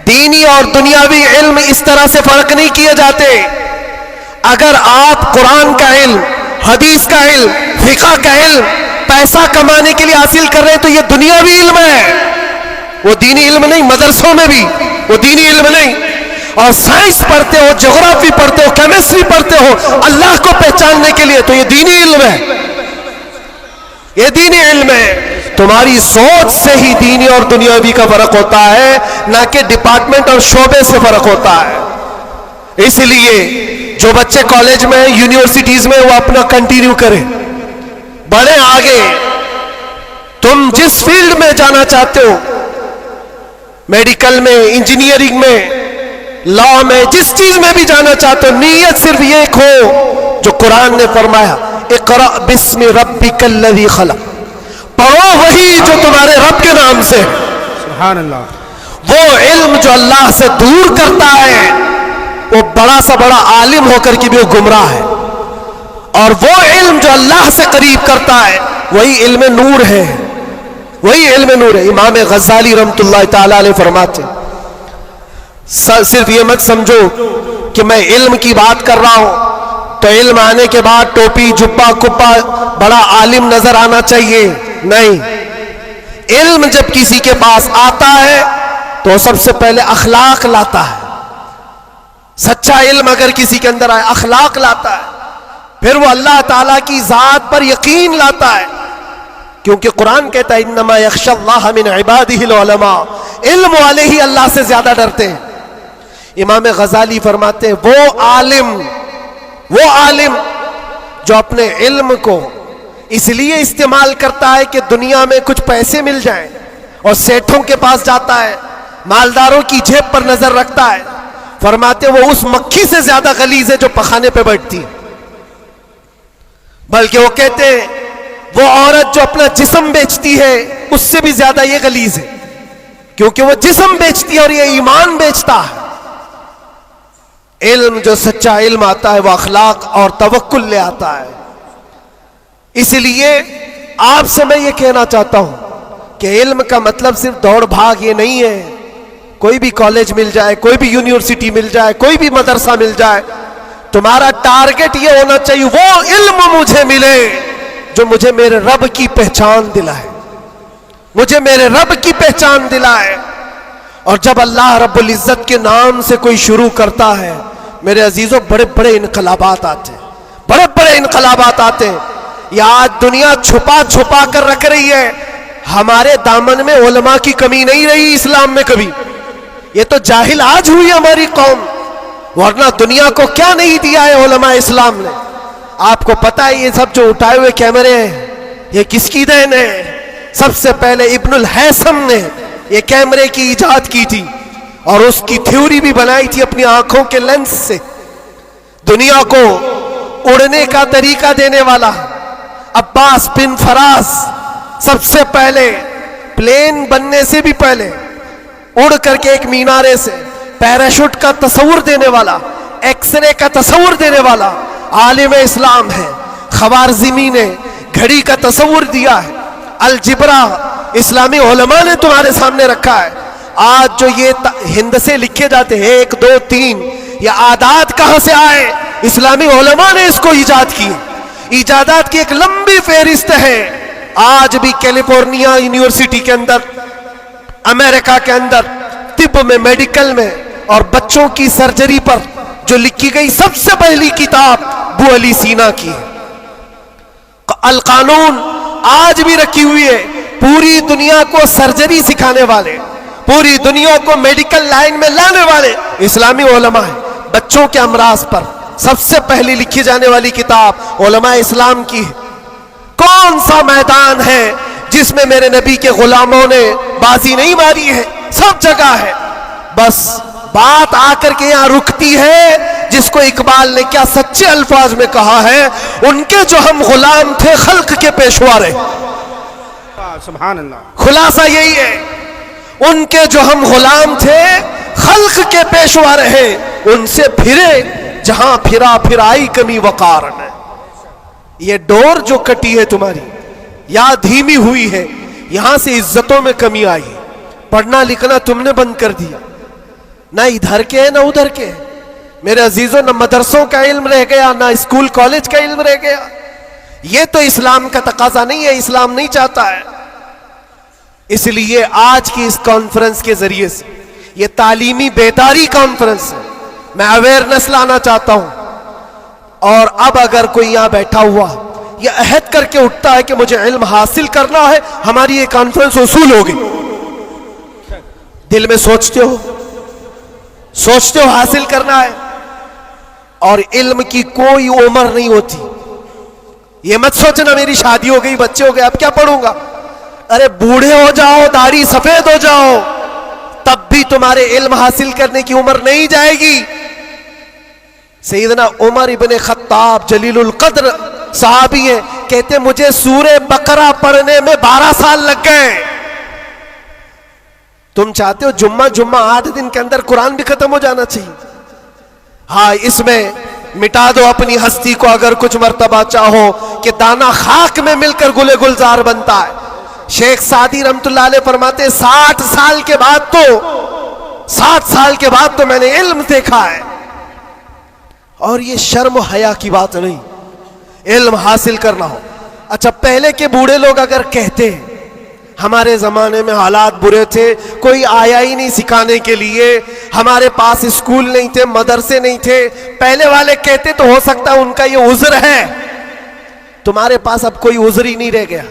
دینی اور دنیاوی علم اس طرح سے فرق نہیں کیے جاتے. اگر آپ قرآن کا علم, حدیث کا علم, فقہ کا علم پیسہ کمانے کے لیے حاصل کر رہے ہیں تو یہ دنیاوی علم ہے, وہ دینی علم نہیں. مدرسوں میں بھی وہ دینی علم نہیں. اور سائنس پڑھتے ہو, جغرافی پڑھتے ہو, کیمسٹری پڑھتے ہو اللہ کو پہچاننے کے لیے تو یہ دینی علم ہے, یہ دینی علم ہے. تمہاری سوچ سے ہی دینی اور دنیاوی کا فرق ہوتا ہے, نہ کہ ڈپارٹمنٹ اور شعبے سے فرق ہوتا ہے. اس لیے جو بچے کالج میں, یونیورسٹیز میں, وہ اپنا کنٹینیو کریں, بڑھیں آگے. تم جس فیلڈ میں جانا چاہتے ہو, میڈیکل میں, انجینئرنگ میں, لا میں, جس چیز میں بھی جانا چاہتے ہو, نیت صرف یہ ایک ہو جو قرآن نے فرمایا, اقرأ بسم ربک الذی خلق, پڑھو وہی جو تمہارے رب کے نام سے.
سبحان اللہ.
وہ علم جو اللہ سے دور کرتا ہے وہ بڑا سا بڑا عالم ہو کر کے بھی وہ گمراہ ہے, اور وہ علم جو اللہ سے قریب کرتا ہے وہی علم نور ہے, وہی علم نور ہے. امام غزالی رحمۃ اللہ تعالی علیہ فرماتے صرف یہ مت سمجھو کہ میں علم کی بات کر رہا ہوں تو علم آنے کے بعد ٹوپی, جبہ, کپا, بڑا عالم نظر آنا چاہیے. نہیں, علم جب کسی کے پاس آتا ہے تو سب سے پہلے اخلاق لاتا ہے. سچا علم اگر کسی کے اندر آئے, اخلاق لاتا ہے, پھر وہ اللہ تعالیٰ کی ذات پر یقین لاتا ہے. کیونکہ قرآن کہتا ہے انما یخشی اللہ من عبادہ العلماء, علم والے ہی اللہ سے زیادہ ڈرتے ہیں. امام غزالی فرماتے ہیں وہ عالم جو اپنے علم کو اس لیے استعمال کرتا ہے کہ دنیا میں کچھ پیسے مل جائیں, اور سیٹھوں کے پاس جاتا ہے, مالداروں کی جیب پر نظر رکھتا ہے, فرماتے وہ اس مکھی سے زیادہ غلیظ ہے جو پخانے پہ بیٹھتی ہے. بلکہ وہ کہتے ہیں وہ عورت جو اپنا جسم بیچتی ہے اس سے بھی زیادہ یہ غلیظ ہے, کیونکہ وہ جسم بیچتی ہے اور یہ ایمان بیچتا ہے. علم جو سچا علم آتا ہے وہ اخلاق اور توکل لے آتا ہے. اس لیے آپ سے میں یہ کہنا چاہتا ہوں کہ علم کا مطلب صرف دوڑ بھاگ یہ نہیں ہے. کوئی بھی کالج مل جائے, کوئی بھی یونیورسٹی مل جائے, کوئی بھی مدرسہ مل جائے, تمہارا ٹارگٹ یہ ہونا چاہیے وہ علم مجھے ملے جو مجھے میرے رب کی پہچان دلائے, مجھے میرے رب کی پہچان دلائے. اور جب اللہ رب العزت کے نام سے کوئی شروع کرتا ہے میرے عزیزوں, بڑے بڑے انقلابات آتے ہیں, بڑے بڑے انقلابات آتے ہیں. یہ آج دنیا چھپا چھپا کر رکھ رہی ہے, ہمارے دامن میں علماء کی کمی نہیں رہی اسلام میں کبھی. یہ تو جاہل آج ہوئی ہماری قوم, ورنہ دنیا کو کیا نہیں دیا ہے علماء اسلام نے. آپ کو پتا ہے یہ سب جو اٹھائے ہوئے کیمرے ہیں یہ کس کی دین ہے؟ سب سے پہلے ابن الہیثم نے یہ کیمرے کی ایجاد کی تھی اور اس کی تھیوری بھی بنائی تھی اپنی آنکھوں کے لینس سے. دنیا کو اڑنے کا طریقہ دینے والا عباس بن فراز سب سے پہلے پلین بننے سے بھی پہلے اڑ کر کے ایک مینارے سے پیراشوٹ کا تصور دینے والا, ایکس رے کا تصور دینے والا عالم اسلام ہے. خوارزمی نے گھڑی کا تصور دیا ہے. الجبرا اسلامی علماء نے تمہارے سامنے رکھا ہے. آج جو یہ ہند سے لکھے جاتے ہیں 1 2 3 یہ عادات کہاں سے آئے؟ اسلامی علماء نے اس کو ایجاد کی. ایجادات کی ایک لمبی فہرست ہے. آج بھی کیلیفورنیا یونیورسٹی کے اندر, امریکہ کے اندر طب میں, میڈیکل میں اور بچوں کی سرجری پر جو لکھی گئی سب سے پہلی کتاب ابو علی سینا کی ہے. القانون آج بھی رکھی ہوئی ہے. پوری دنیا کو سرجری سکھانے والے, پوری دنیا کو میڈیکل لائن میں لانے والے اسلامی علماء ہیں. بچوں کے امراض پر سب سے پہلی لکھی جانے والی کتاب علماء اسلام کی ہے. کون سا میدان ہے جس میں میرے نبی کے غلاموں نے بازی نہیں ماری ہے؟ سب جگہ ہے. بس بات آ کر کے یہاں رکتی ہے جس کو اقبال نے کیا سچے الفاظ میں کہا ہے, ان کے جو ہم غلام تھے خلق کے پیشوا رہے.
سبحان اللہ.
خلاصہ یہی ہے, ان کے جو ہم غلام تھے خلق کے پیشوا رہے, ان سے پھرے جہاں پھرا پھرائی کمی وقار میں. یہ ڈور جو کٹی ہے تمہاری یا دھیمی ہوئی ہے, یہاں سے عزتوں میں کمی آئی. پڑھنا لکھنا تم نے بند کر دیا, نہ ادھر کے نہ ادھر کے. میرے عزیزوں, نہ مدرسوں کا علم رہ گیا, نہ اسکول کالج کا علم رہ گیا. یہ تو اسلام کا تقاضا نہیں ہے, اسلام نہیں چاہتا ہے. اس لیے آج کی اس کانفرنس کے ذریعے سے یہ تعلیمی بیداری کانفرنس ہے. میں اویئرنس لانا چاہتا ہوں. اور اب اگر کوئی یہاں بیٹھا ہوا یہ عہد کر کے اٹھتا ہے کہ مجھے علم حاصل کرنا ہے, ہماری یہ کانفرنس اصول ہوگی. دل میں سوچتے ہو حاصل کرنا ہے, اور علم کی کوئی عمر نہیں ہوتی. یہ مت سوچنا میری شادی ہو گئی, بچے ہو گئے, اب کیا پڑھوں گا. ارے بوڑھے ہو جاؤ, داڑھی سفید ہو جاؤ, تب بھی تمہارے علم حاصل کرنے کی عمر نہیں جائے گی. سیدنا عمر ابن خطاب جلیل القدر صحابی ہیں, کہتے مجھے سورہ بقرہ پڑھنے میں 12 سال لگ گئے. تم چاہتے ہو جمعہ 8 دن کے اندر قرآن بھی ختم ہو جانا چاہیے. ہاں, اس میں مٹا دو اپنی ہستی کو اگر کچھ مرتبہ چاہو کہ دانا خاک میں مل کر گلے گلزار بنتا ہے. شیخ سعدی رحمت اللہ علیہ فرماتے 60 سال کے بعد تو میں نے علم دیکھا ہے. اور یہ شرم و حیا کی بات نہیں, علم حاصل کرنا ہو. اچھا, پہلے کے بوڑھے لوگ اگر کہتے ہیں ہمارے زمانے میں حالات برے تھے, کوئی آیا ہی نہیں سکھانے کے لیے, ہمارے پاس اسکول نہیں تھے, مدرسے نہیں تھے, پہلے والے کہتے تو ہو سکتا ہے ان کا یہ عذر ہے. تمہارے پاس اب کوئی عذر ہی نہیں رہ گیا.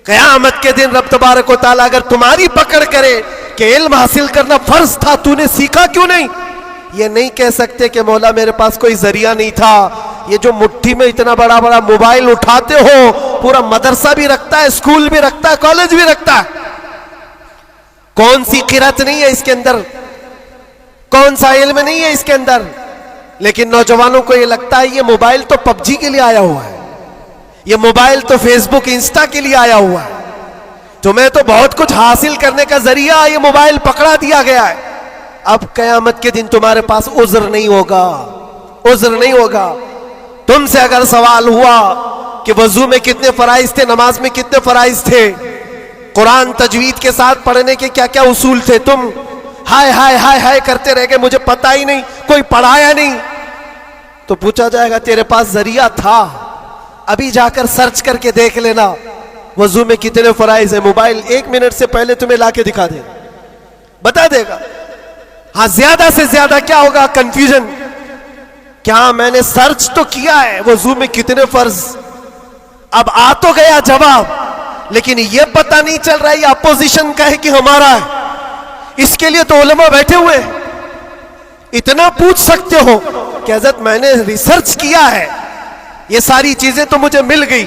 قیامت کے دن رب تبارک و تعالیٰ اگر تمہاری پکڑ کرے کہ علم حاصل کرنا فرض تھا, تو نے سیکھا کیوں نہیں, یہ نہیں کہہ سکتے کہ مولا میرے پاس کوئی ذریعہ نہیں تھا. یہ جو مٹھی میں اتنا بڑا موبائل اٹھاتے ہو, پورا مدرسہ بھی رکھتا ہے, اسکول بھی رکھتا ہے, کالج بھی رکھتا ہے. کون سی قرات نہیں ہے اس کے اندر, کون سا علم نہیں ہے اس کے اندر. لیکن نوجوانوں کو یہ لگتا ہے یہ موبائل تو پب جی کے لیے آیا ہوا ہے, یہ موبائل تو فیس بک انسٹا کے لیے آیا ہوا ہے, تمہیں تو بہت کچھ حاصل کرنے کا ذریعہ یہ موبائل پکڑا دیا گیا ہے. اب قیامت کے دن تمہارے پاس عذر نہیں ہوگا. تم سے اگر سوال ہوا کہ وضو میں کتنے فرائض تھے, نماز میں کتنے فرائض تھے, قرآن تجوید کے ساتھ پڑھنے کے کیا کیا اصول تھے, تم ہائے ہائے ہائے ہائے کرتے رہ گئے, مجھے پتا ہی نہیں, کوئی پڑھایا نہیں, تو پوچھا جائے گا تیرے پاس ذریعہ تھا, ابھی جا کر سرچ کر کے دیکھ لینا وضو میں کتنے فرائض ہیں. موبائل 1 منٹ سے پہلے تمہیں لا کے دکھا دے, بتا دے گا. ہاں, زیادہ سے زیادہ کیا ہوگا, کنفیوژن. کیا میں نے سرچ تو کیا ہے وضو میں کتنے فرض, اب آ تو گیا جواب, لیکن یہ پتہ نہیں چل رہا ہے یہ اپوزیشن کا ہے کہ ہمارا ہے. اس کے لیے تو علماء بیٹھے ہوئے ہیں. اتنا پوچھ سکتے ہو کہ حضرت میں نے ریسرچ کیا ہے, یہ ساری چیزیں تو مجھے مل گئی,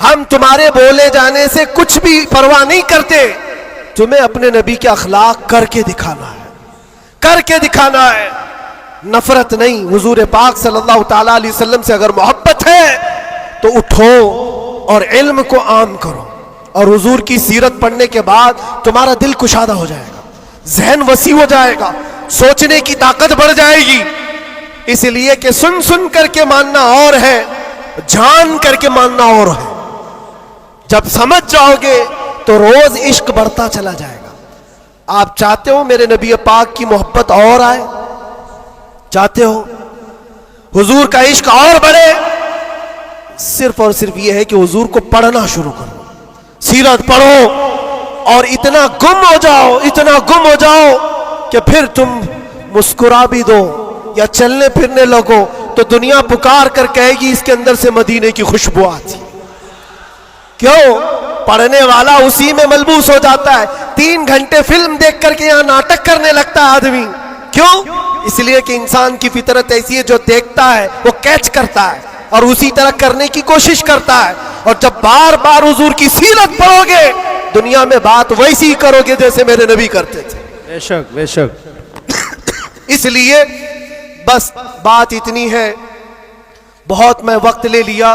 ہم تمہارے بولے جانے سے کچھ بھی پرواہ نہیں کرتے، تمہیں اپنے نبی کے اخلاق کر کے دکھانا ہے، کر کے دکھانا ہے، نفرت نہیں۔ حضور پاک صلی اللہ تعالی علیہ وسلم سے اگر محبت ہے تو اٹھو اور علم کو عام کرو، اور حضور کی سیرت پڑھنے کے بعد تمہارا دل کشادہ ہو جائے گا، ذہن وسیع ہو جائے گا، سوچنے کی طاقت بڑھ جائے گی۔ اس لیے کہ سن سن کر کے ماننا اور ہے، جان کر کے ماننا اور ہے۔ جب سمجھ جاؤ گے تو روز عشق بڑھتا چلا جائے گا۔ آپ چاہتے ہو میرے نبی پاک کی محبت اور آئے؟ چاہتے ہو حضور کا عشق اور بڑھے؟ صرف اور صرف یہ ہے کہ حضور کو پڑھنا شروع کرو، سیرت پڑھو، اور اتنا گم ہو جاؤ، اتنا گم ہو جاؤ کہ پھر تم مسکرا بھی دو یا چلنے پھرنے لگو تو دنیا پکار کر کہے گی اس کے اندر سے مدینے کی خوشبو آتی۔ کیوں؟ پڑھنے والا اسی میں ملبوس ہو جاتا ہے۔ 3 گھنٹے فلم دیکھ کر کے یہاں ناٹک کرنے لگتا ہے آدمی، کیوں؟ اس لیے کہ انسان کی فطرت ایسی ہے، جو دیکھتا ہے وہ کیچ کرتا ہے اور اسی طرح کرنے کی کوشش کرتا ہے۔ اور جب بار بار حضور کی سیرت پڑھو گے دنیا میں بات ویسی ہی کرو گے جیسے میرے نبی کرتے تھے۔
بے شک بے شک۔
اس لیے بس بات اتنی ہے، بہت میں وقت لے لیا،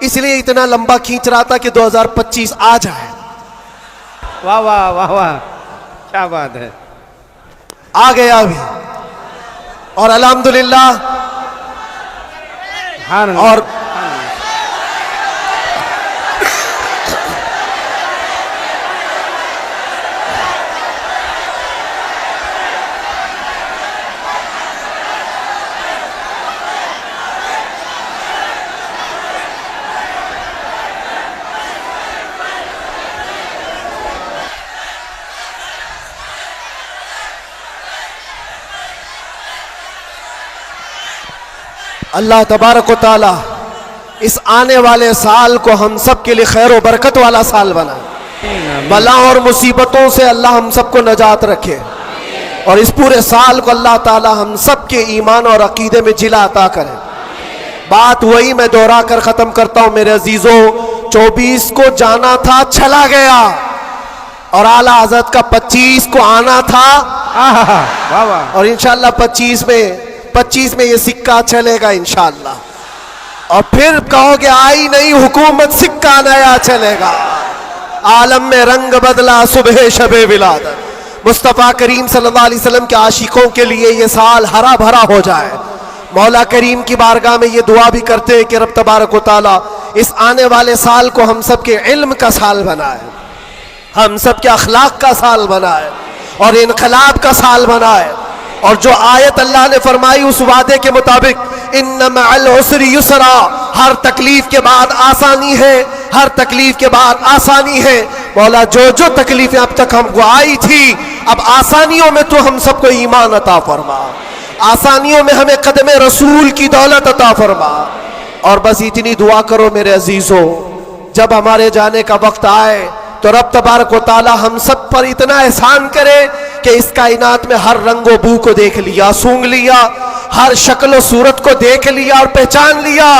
اس لیے اتنا لمبا کھینچ رہا تھا کہ 2025 آ جائے۔
واہ واہ واہ واہ، کیا بات ہے۔
آ گیا ابھی، اور الحمدللہ، اور اللہ تبارک و تعالی اس آنے والے سال کو ہم سب کے لیے خیر و برکت والا سال بنائے، بلا اور مصیبتوں سے اللہ ہم سب کو نجات رکھے، اور اس پورے سال کو اللہ تعالی ہم سب کے ایمان اور عقیدے میں جلا عطا کرے۔ بات وہی میں دوہرا کر ختم کرتا ہوں میرے عزیزوں، 24 کو جانا تھا چلا گیا، اور اعلیٰ حضرت کا 25 کو آنا تھا،
واہ واہ،
اور انشاءاللہ 25 میں یہ سکہ چلے گا انشاءاللہ، اور پھر کہو گے آئی نہیں حکومت، سکہ نیا چلے گا۔ عالم میں رنگ بدلا صبح شب ولادت، مصطفیٰ کریم صلی اللہ علیہ وسلم کے عاشقوں کے لیے یہ سال ہرا بھرا ہو جائے۔ مولا کریم کی بارگاہ میں یہ دعا بھی کرتے ہیں کہ رب تبارک و تعالی اس آنے والے سال کو ہم سب کے علم کا سال بنائے، ہم سب کے اخلاق کا سال بنائے، اور انقلاب کا سال بنائے، اور جو آیت اللہ نے فرمائی اس وعدے کے مطابق ان مع العسر یسرا، ہر تکلیف کے بعد آسانی ہے، ہر تکلیف کے بعد آسانی ہے۔ مولا جو تکلیفیں اب تک ہم کو آئی تھی، اب آسانیوں میں تو ہم سب کو ایمان عطا فرما، آسانیوں میں ہمیں قدم رسول کی دولت عطا فرما، اور بس اتنی دعا کرو میرے عزیزوں، جب ہمارے جانے کا وقت آئے تو رب تبارک و تعالی ہم سب پر اتنا احسان کرے کہ اس کائنات میں ہر رنگ و بو کو دیکھ لیا، سونگ لیا، ہر شکل و صورت کو دیکھ لیا اور پہچان لیا۔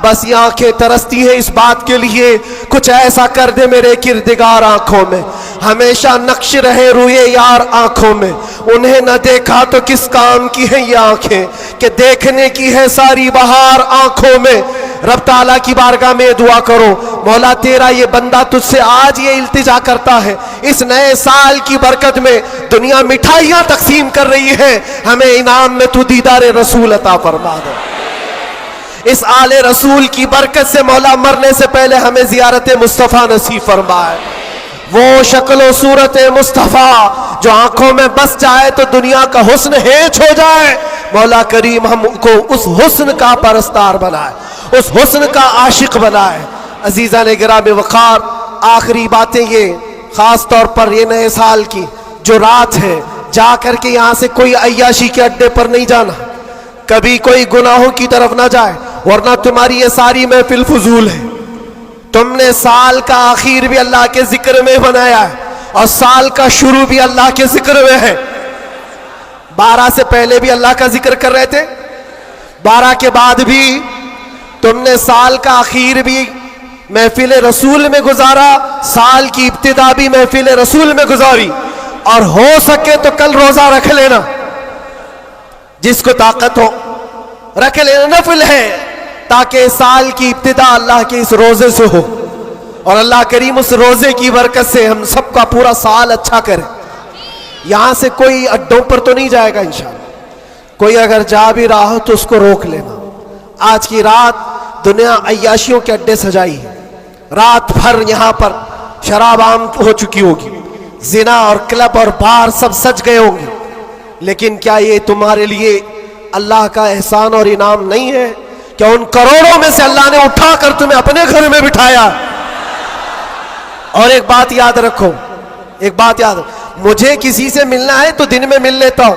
بس یہ آنکھیں ترستی ہیں اس بات کے لیے کچھ ایسا کر دے میرے کردگار آنکھوں میں، ہمیشہ نقش رہے روئے یار آنکھوں میں، انہیں نہ دیکھا تو کس کام کی ہیں یہ آنکھیں کہ دیکھنے کی ہے ساری بہار آنکھوں میں۔ رب تعالیٰ کی بارگاہ میں دعا کرو، مولا تیرا یہ بندہ تجھ سے آج یہ التجا کرتا ہے، اس نئے سال کی برکت میں دنیا مٹھائیاں تقسیم کر رہی ہے، ہمیں انعام میں تو دیدار رسول عطا فرما دے۔ اس آل رسول کی برکت سے مولا مرنے سے پہلے ہمیں زیارت مصطفیٰ نصیب فرمائے، وہ شکل و صورت مصطفیٰ جو آنکھوں میں بس جائے تو دنیا کا حسن ہیچ ہو جائے۔ مولا کریم ہم کو اس حسن کا پرستار بنائے، اس حسن کا عاشق بنائے۔ عزیزان گرامی وقار، آخری باتیں یہ، خاص طور پر یہ نئے سال کی جو رات ہے، جا کر کے یہاں سے کوئی عیاشی کے اڈے پر نہیں جانا، کبھی کوئی گناہوں کی طرف نہ جائے، ورنہ تمہاری یہ ساری محفل فضول ہے۔ تم نے سال کا آخر بھی اللہ کے ذکر میں بنایا ہے، اور سال کا شروع بھی اللہ کے ذکر میں ہے۔ 12 سے پہلے بھی اللہ کا ذکر کر رہے تھے، 12 کے بعد بھی تم نے سال کا آخر بھی محفل رسول میں گزارا, سال کی ابتدا بھی محفل رسول میں گزاری, اور ہو سکے تو کل روزہ رکھ لینا, جس کو طاقت ہو رکھ لینا, نفل ہے, تاکہ سال کی ابتدا اللہ کے اس روزے سے ہو, اور اللہ کریم اس روزے کی برکت سے ہم سب کا پورا سال اچھا کرے. یہاں سے کوئی اڈوں پر تو نہیں جائے گا انشاءاللہ, کوئی اگر جا بھی رہا ہو تو اس کو روک لینا. آج کی رات دنیا عیاشیوں کے اڈے سجائی ہے, رات بھر یہاں پر شراب عام ہو چکی ہوگی, زنا اور کلب اور بار سب سج گئے ہوں گے, لیکن کیا یہ تمہارے لیے اللہ کا احسان اور انعام نہیں ہے کہ ان کروڑوں میں سے اللہ نے اٹھا کر تمہیں اپنے گھر میں بٹھایا؟ اور ایک بات یاد رکھو, ایک بات یاد رکھو, مجھے کسی سے ملنا ہے تو دن میں مل لیتا ہوں,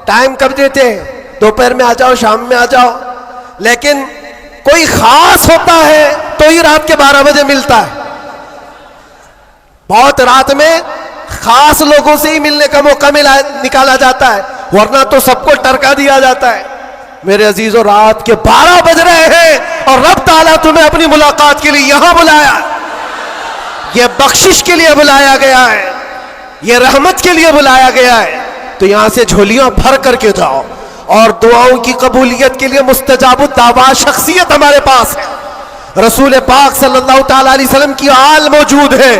ٹائم کب دیتے ہیں, دوپہر میں آ جاؤ, شام میں آ جاؤ, لیکن کوئی خاص ہوتا ہے تو ہی رات کے 12 بجے ملتا ہے. بہت رات میں خاص لوگوں سے ہی ملنے کا موقع نکالا جاتا ہے, ورنہ تو سب کو ٹرکا دیا جاتا ہے. میرے عزیزو, رات کے 12 بج رہے ہیں اور رب تعالیٰ تمہیں اپنی ملاقات کے لیے یہاں بلایا, یہ بخشش کے لیے بلایا گیا ہے, یہ رحمت کے لیے بلایا گیا ہے. تو یہاں سے جھولیاں بھر کر کے جاؤ, اور دعاؤں کی قبولیت کے لیے مستجاب الدعوات شخصیت ہمارے پاس ہے. رسول پاک صلی اللہ تعالیٰ علیہ وسلم کی آل موجود ہے,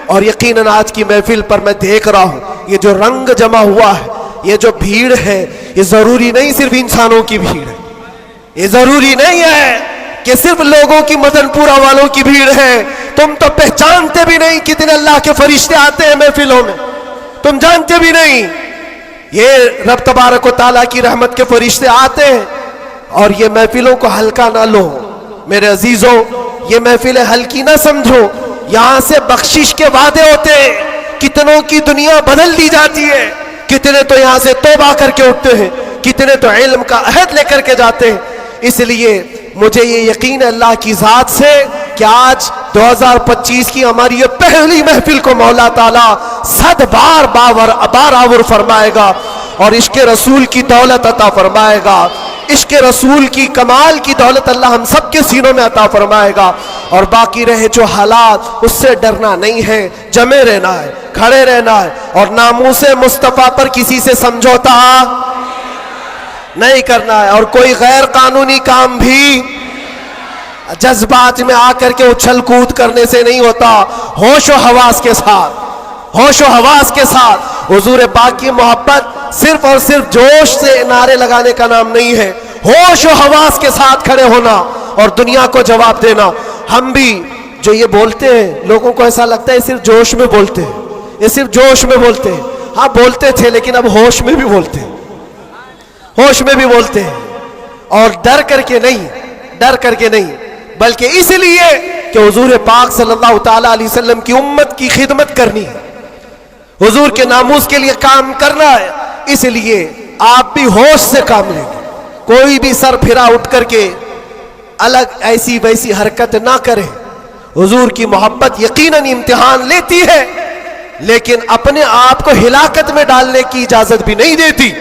اور یقیناً آج کی محفل پر میں دیکھ رہا ہوں یہ جو رنگ جمع ہوا ہے, یہ جو بھیڑ ہے, یہ ضروری نہیں صرف انسانوں کی بھیڑ ہے, یہ ضروری نہیں ہے کہ صرف لوگوں کی مدن پورہ والوں کی بھیڑ ہے. تم تو پہچانتے بھی نہیں کتنے اللہ کے فرشتے آتے ہیں محفلوں میں, تم جانتے بھی نہیں. یہ رب تبارک و تعالیٰ کی رحمت کے فرشتے آتے ہیں, اور یہ محفلوں کو ہلکا نہ لو میرے عزیزوں, یہ محفلیں ہلکی نہ سمجھو. یہاں سے بخشش کے وعدے ہوتے ہیں, کتنوں کی دنیا بدل دی جاتی ہے, کتنے تو یہاں سے توبہ کر کے اٹھتے ہیں, کتنے تو علم کا عہد لے کر کے جاتے ہیں. اس لیے مجھے یہ یقین ہے اللہ کی ذات سے کہ آج 2025 کی ہماری یہ پہلی محفل کو مولا تعالیٰ 100 بار بارآور فرمائے گا, اور عشق رسول کی دولت عطا فرمائے گا, عشق رسول کی کمال کی دولت اللہ ہم سب کے سینوں میں عطا فرمائے گا. اور باقی رہے جو حالات, اس سے ڈرنا نہیں ہے, جمے رہنا ہے, کھڑے رہنا ہے, اور ناموس مصطفیٰ پر کسی سے سمجھوتا نہیں کرنا ہے, اور کوئی غیر قانونی کام بھی جذبات میں آ کر کے اچھل کود کرنے سے نہیں ہوتا. ہوش و حواس کے ساتھ, ہوش و حواس کے ساتھ. حضور پاک کی محبت صرف اور صرف جوش سے نعرے لگانے کا نام نہیں ہے, ہوش و حواس کے ساتھ کھڑے ہونا اور دنیا کو جواب دینا. ہم بھی جو یہ بولتے ہیں, لوگوں کو ایسا لگتا ہے صرف جوش میں بولتے ہیں, یہ صرف جوش میں بولتے ہیں. ہاں بولتے تھے, لیکن اب ہوش میں بھی بولتے ہیں, ہوش میں بھی بولتے ہیں, اور ڈر کر کے نہیں, ڈر کر کے نہیں, بلکہ اس لیے کہ حضور پاک صلی اللہ تعالیٰ علیہ وسلم کی امت کی خدمت کرنی ہے, حضور کے ناموس کے لیے کام کرنا ہے. اس لیے آپ بھی ہوش سے کام لیں گے, کوئی بھی سر پھرا اٹھ کر کے الگ ایسی ویسی حرکت نہ کرے. حضور کی محبت یقیناً امتحان لیتی ہے, لیکن اپنے آپ کو ہلاکت میں ڈالنے کی اجازت بھی نہیں دیتی,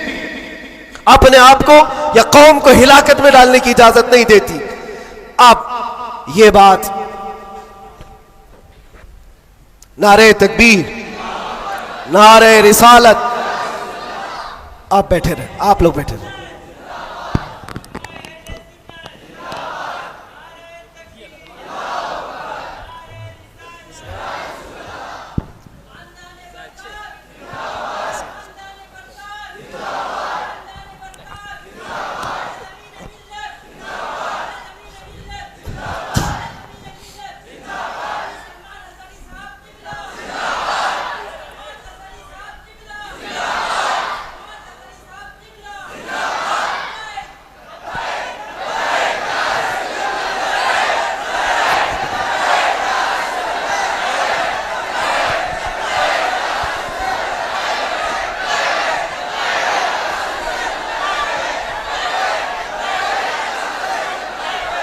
اپنے آپ کو یا قوم کو ہلاکت میں ڈالنے کی اجازت نہیں دیتی. اب یہ بات, نعرہ تکبیر, نعرہ رسالت. آپ بیٹھے رہیں, آپ لوگ بیٹھے رہیں.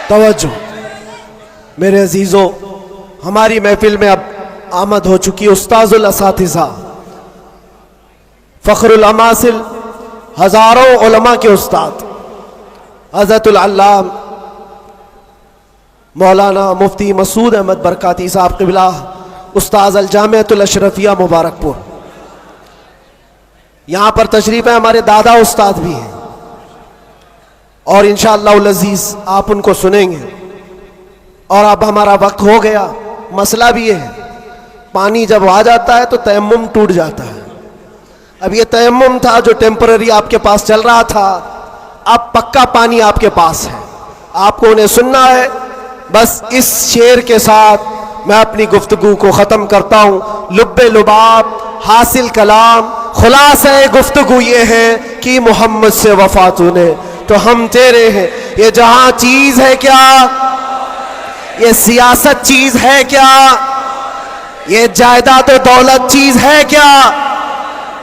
توجہ میرے عزیزوں, ہماری محفل میں اب آمد ہو چکی استاذ الاساتذہ, فخر الاماثل, ہزاروں علماء کے استاد, حضرت العلام مولانا مفتی مسعود احمد برکاتی صاحب قبلہ استاذ الجامعۃ الاشرفیہ مبارک پور، یہاں پر تشریف ہے، ہمارے دادا استاد بھی ہیں، اور انشاءاللہ العزیز آپ ان کو سنیں گے۔ اور اب ہمارا وقت ہو گیا، مسئلہ بھی ہے، پانی جب آ جاتا ہے تو تیمم ٹوٹ جاتا ہے۔ اب یہ تیمم تھا جو ٹیمپرری آپ کے پاس چل رہا تھا، اب پکا پانی آپ کے پاس ہے، آپ کو انہیں سننا ہے۔ بس اس شعر کے ساتھ میں اپنی گفتگو کو ختم کرتا ہوں۔ لب لباب حاصل کلام، خلاصہ گفتگو یہ ہے کہ محمد سے وفا تو نے تو ہم تیرے ہیں۔ یہ جہاں چیز ہے کیا، یہ سیاست چیز ہے کیا، یہ جائیداد و دولت چیز ہے کیا؟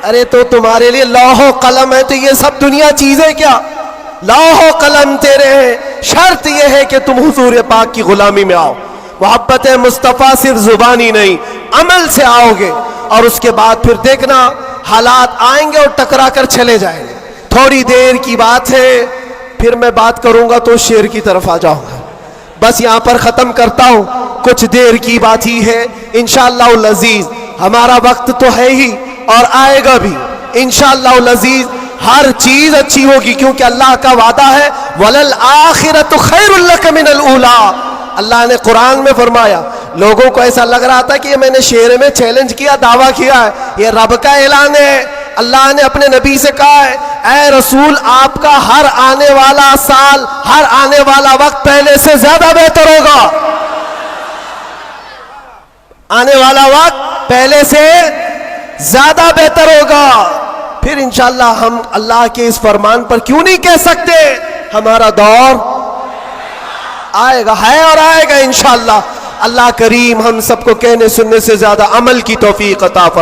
ارے تو تمہارے لیے لوح و قلم ہے تو یہ سب دنیا چیزیں کیا؟ لوح و قلم تیرے ہیں، شرط یہ ہے کہ تم حضور پاک کی غلامی میں آؤ۔ محبت مصطفیٰ صرف زبانی نہیں، عمل سے آؤ گے، اور اس کے بعد پھر دیکھنا حالات آئیں گے اور ٹکرا کر چلے جائیں گے۔ تھوڑی دیر کی بات ہے، پھر میں بات کروں گا تو شعر کی طرف آ جاؤں گا۔ بس یہاں پر ختم کرتا ہوں، کچھ دیر کی بات ہی ہے، انشاءاللہ العزیز ہمارا وقت تو ہے ہی اور آئے گا بھی انشاءاللہ العزیز۔ ہر چیز اچھی ہوگی کیونکہ اللہ کا وعدہ ہے وَلَلْآخِرَةُ خَيْرٌ لَكَ مِنَ الْأُولَىٰ۔ اللہ نے قرآن میں فرمایا، لوگوں کو ایسا لگ رہا تھا کہ یہ میں نے شعر میں چیلنج کیا، دعویٰ کیا ہے، یہ رب کا اعلان ہے۔ اللہ نے اپنے نبی سے کہا ہے، اے رسول آپ کا ہر آنے والا سال، ہر آنے والا وقت پہلے سے زیادہ بہتر ہوگا۔ آنے والا وقت پہلے سے زیادہ بہتر ہوگا۔ پھر انشاءاللہ ہم اللہ کے اس فرمان پر کیوں نہیں کہہ سکتے ہمارا دور آئے گا، ہے اور آئے گا انشاءاللہ۔ اللہ کریم ہم سب کو کہنے سننے سے زیادہ عمل کی توفیق عطا فرمائے۔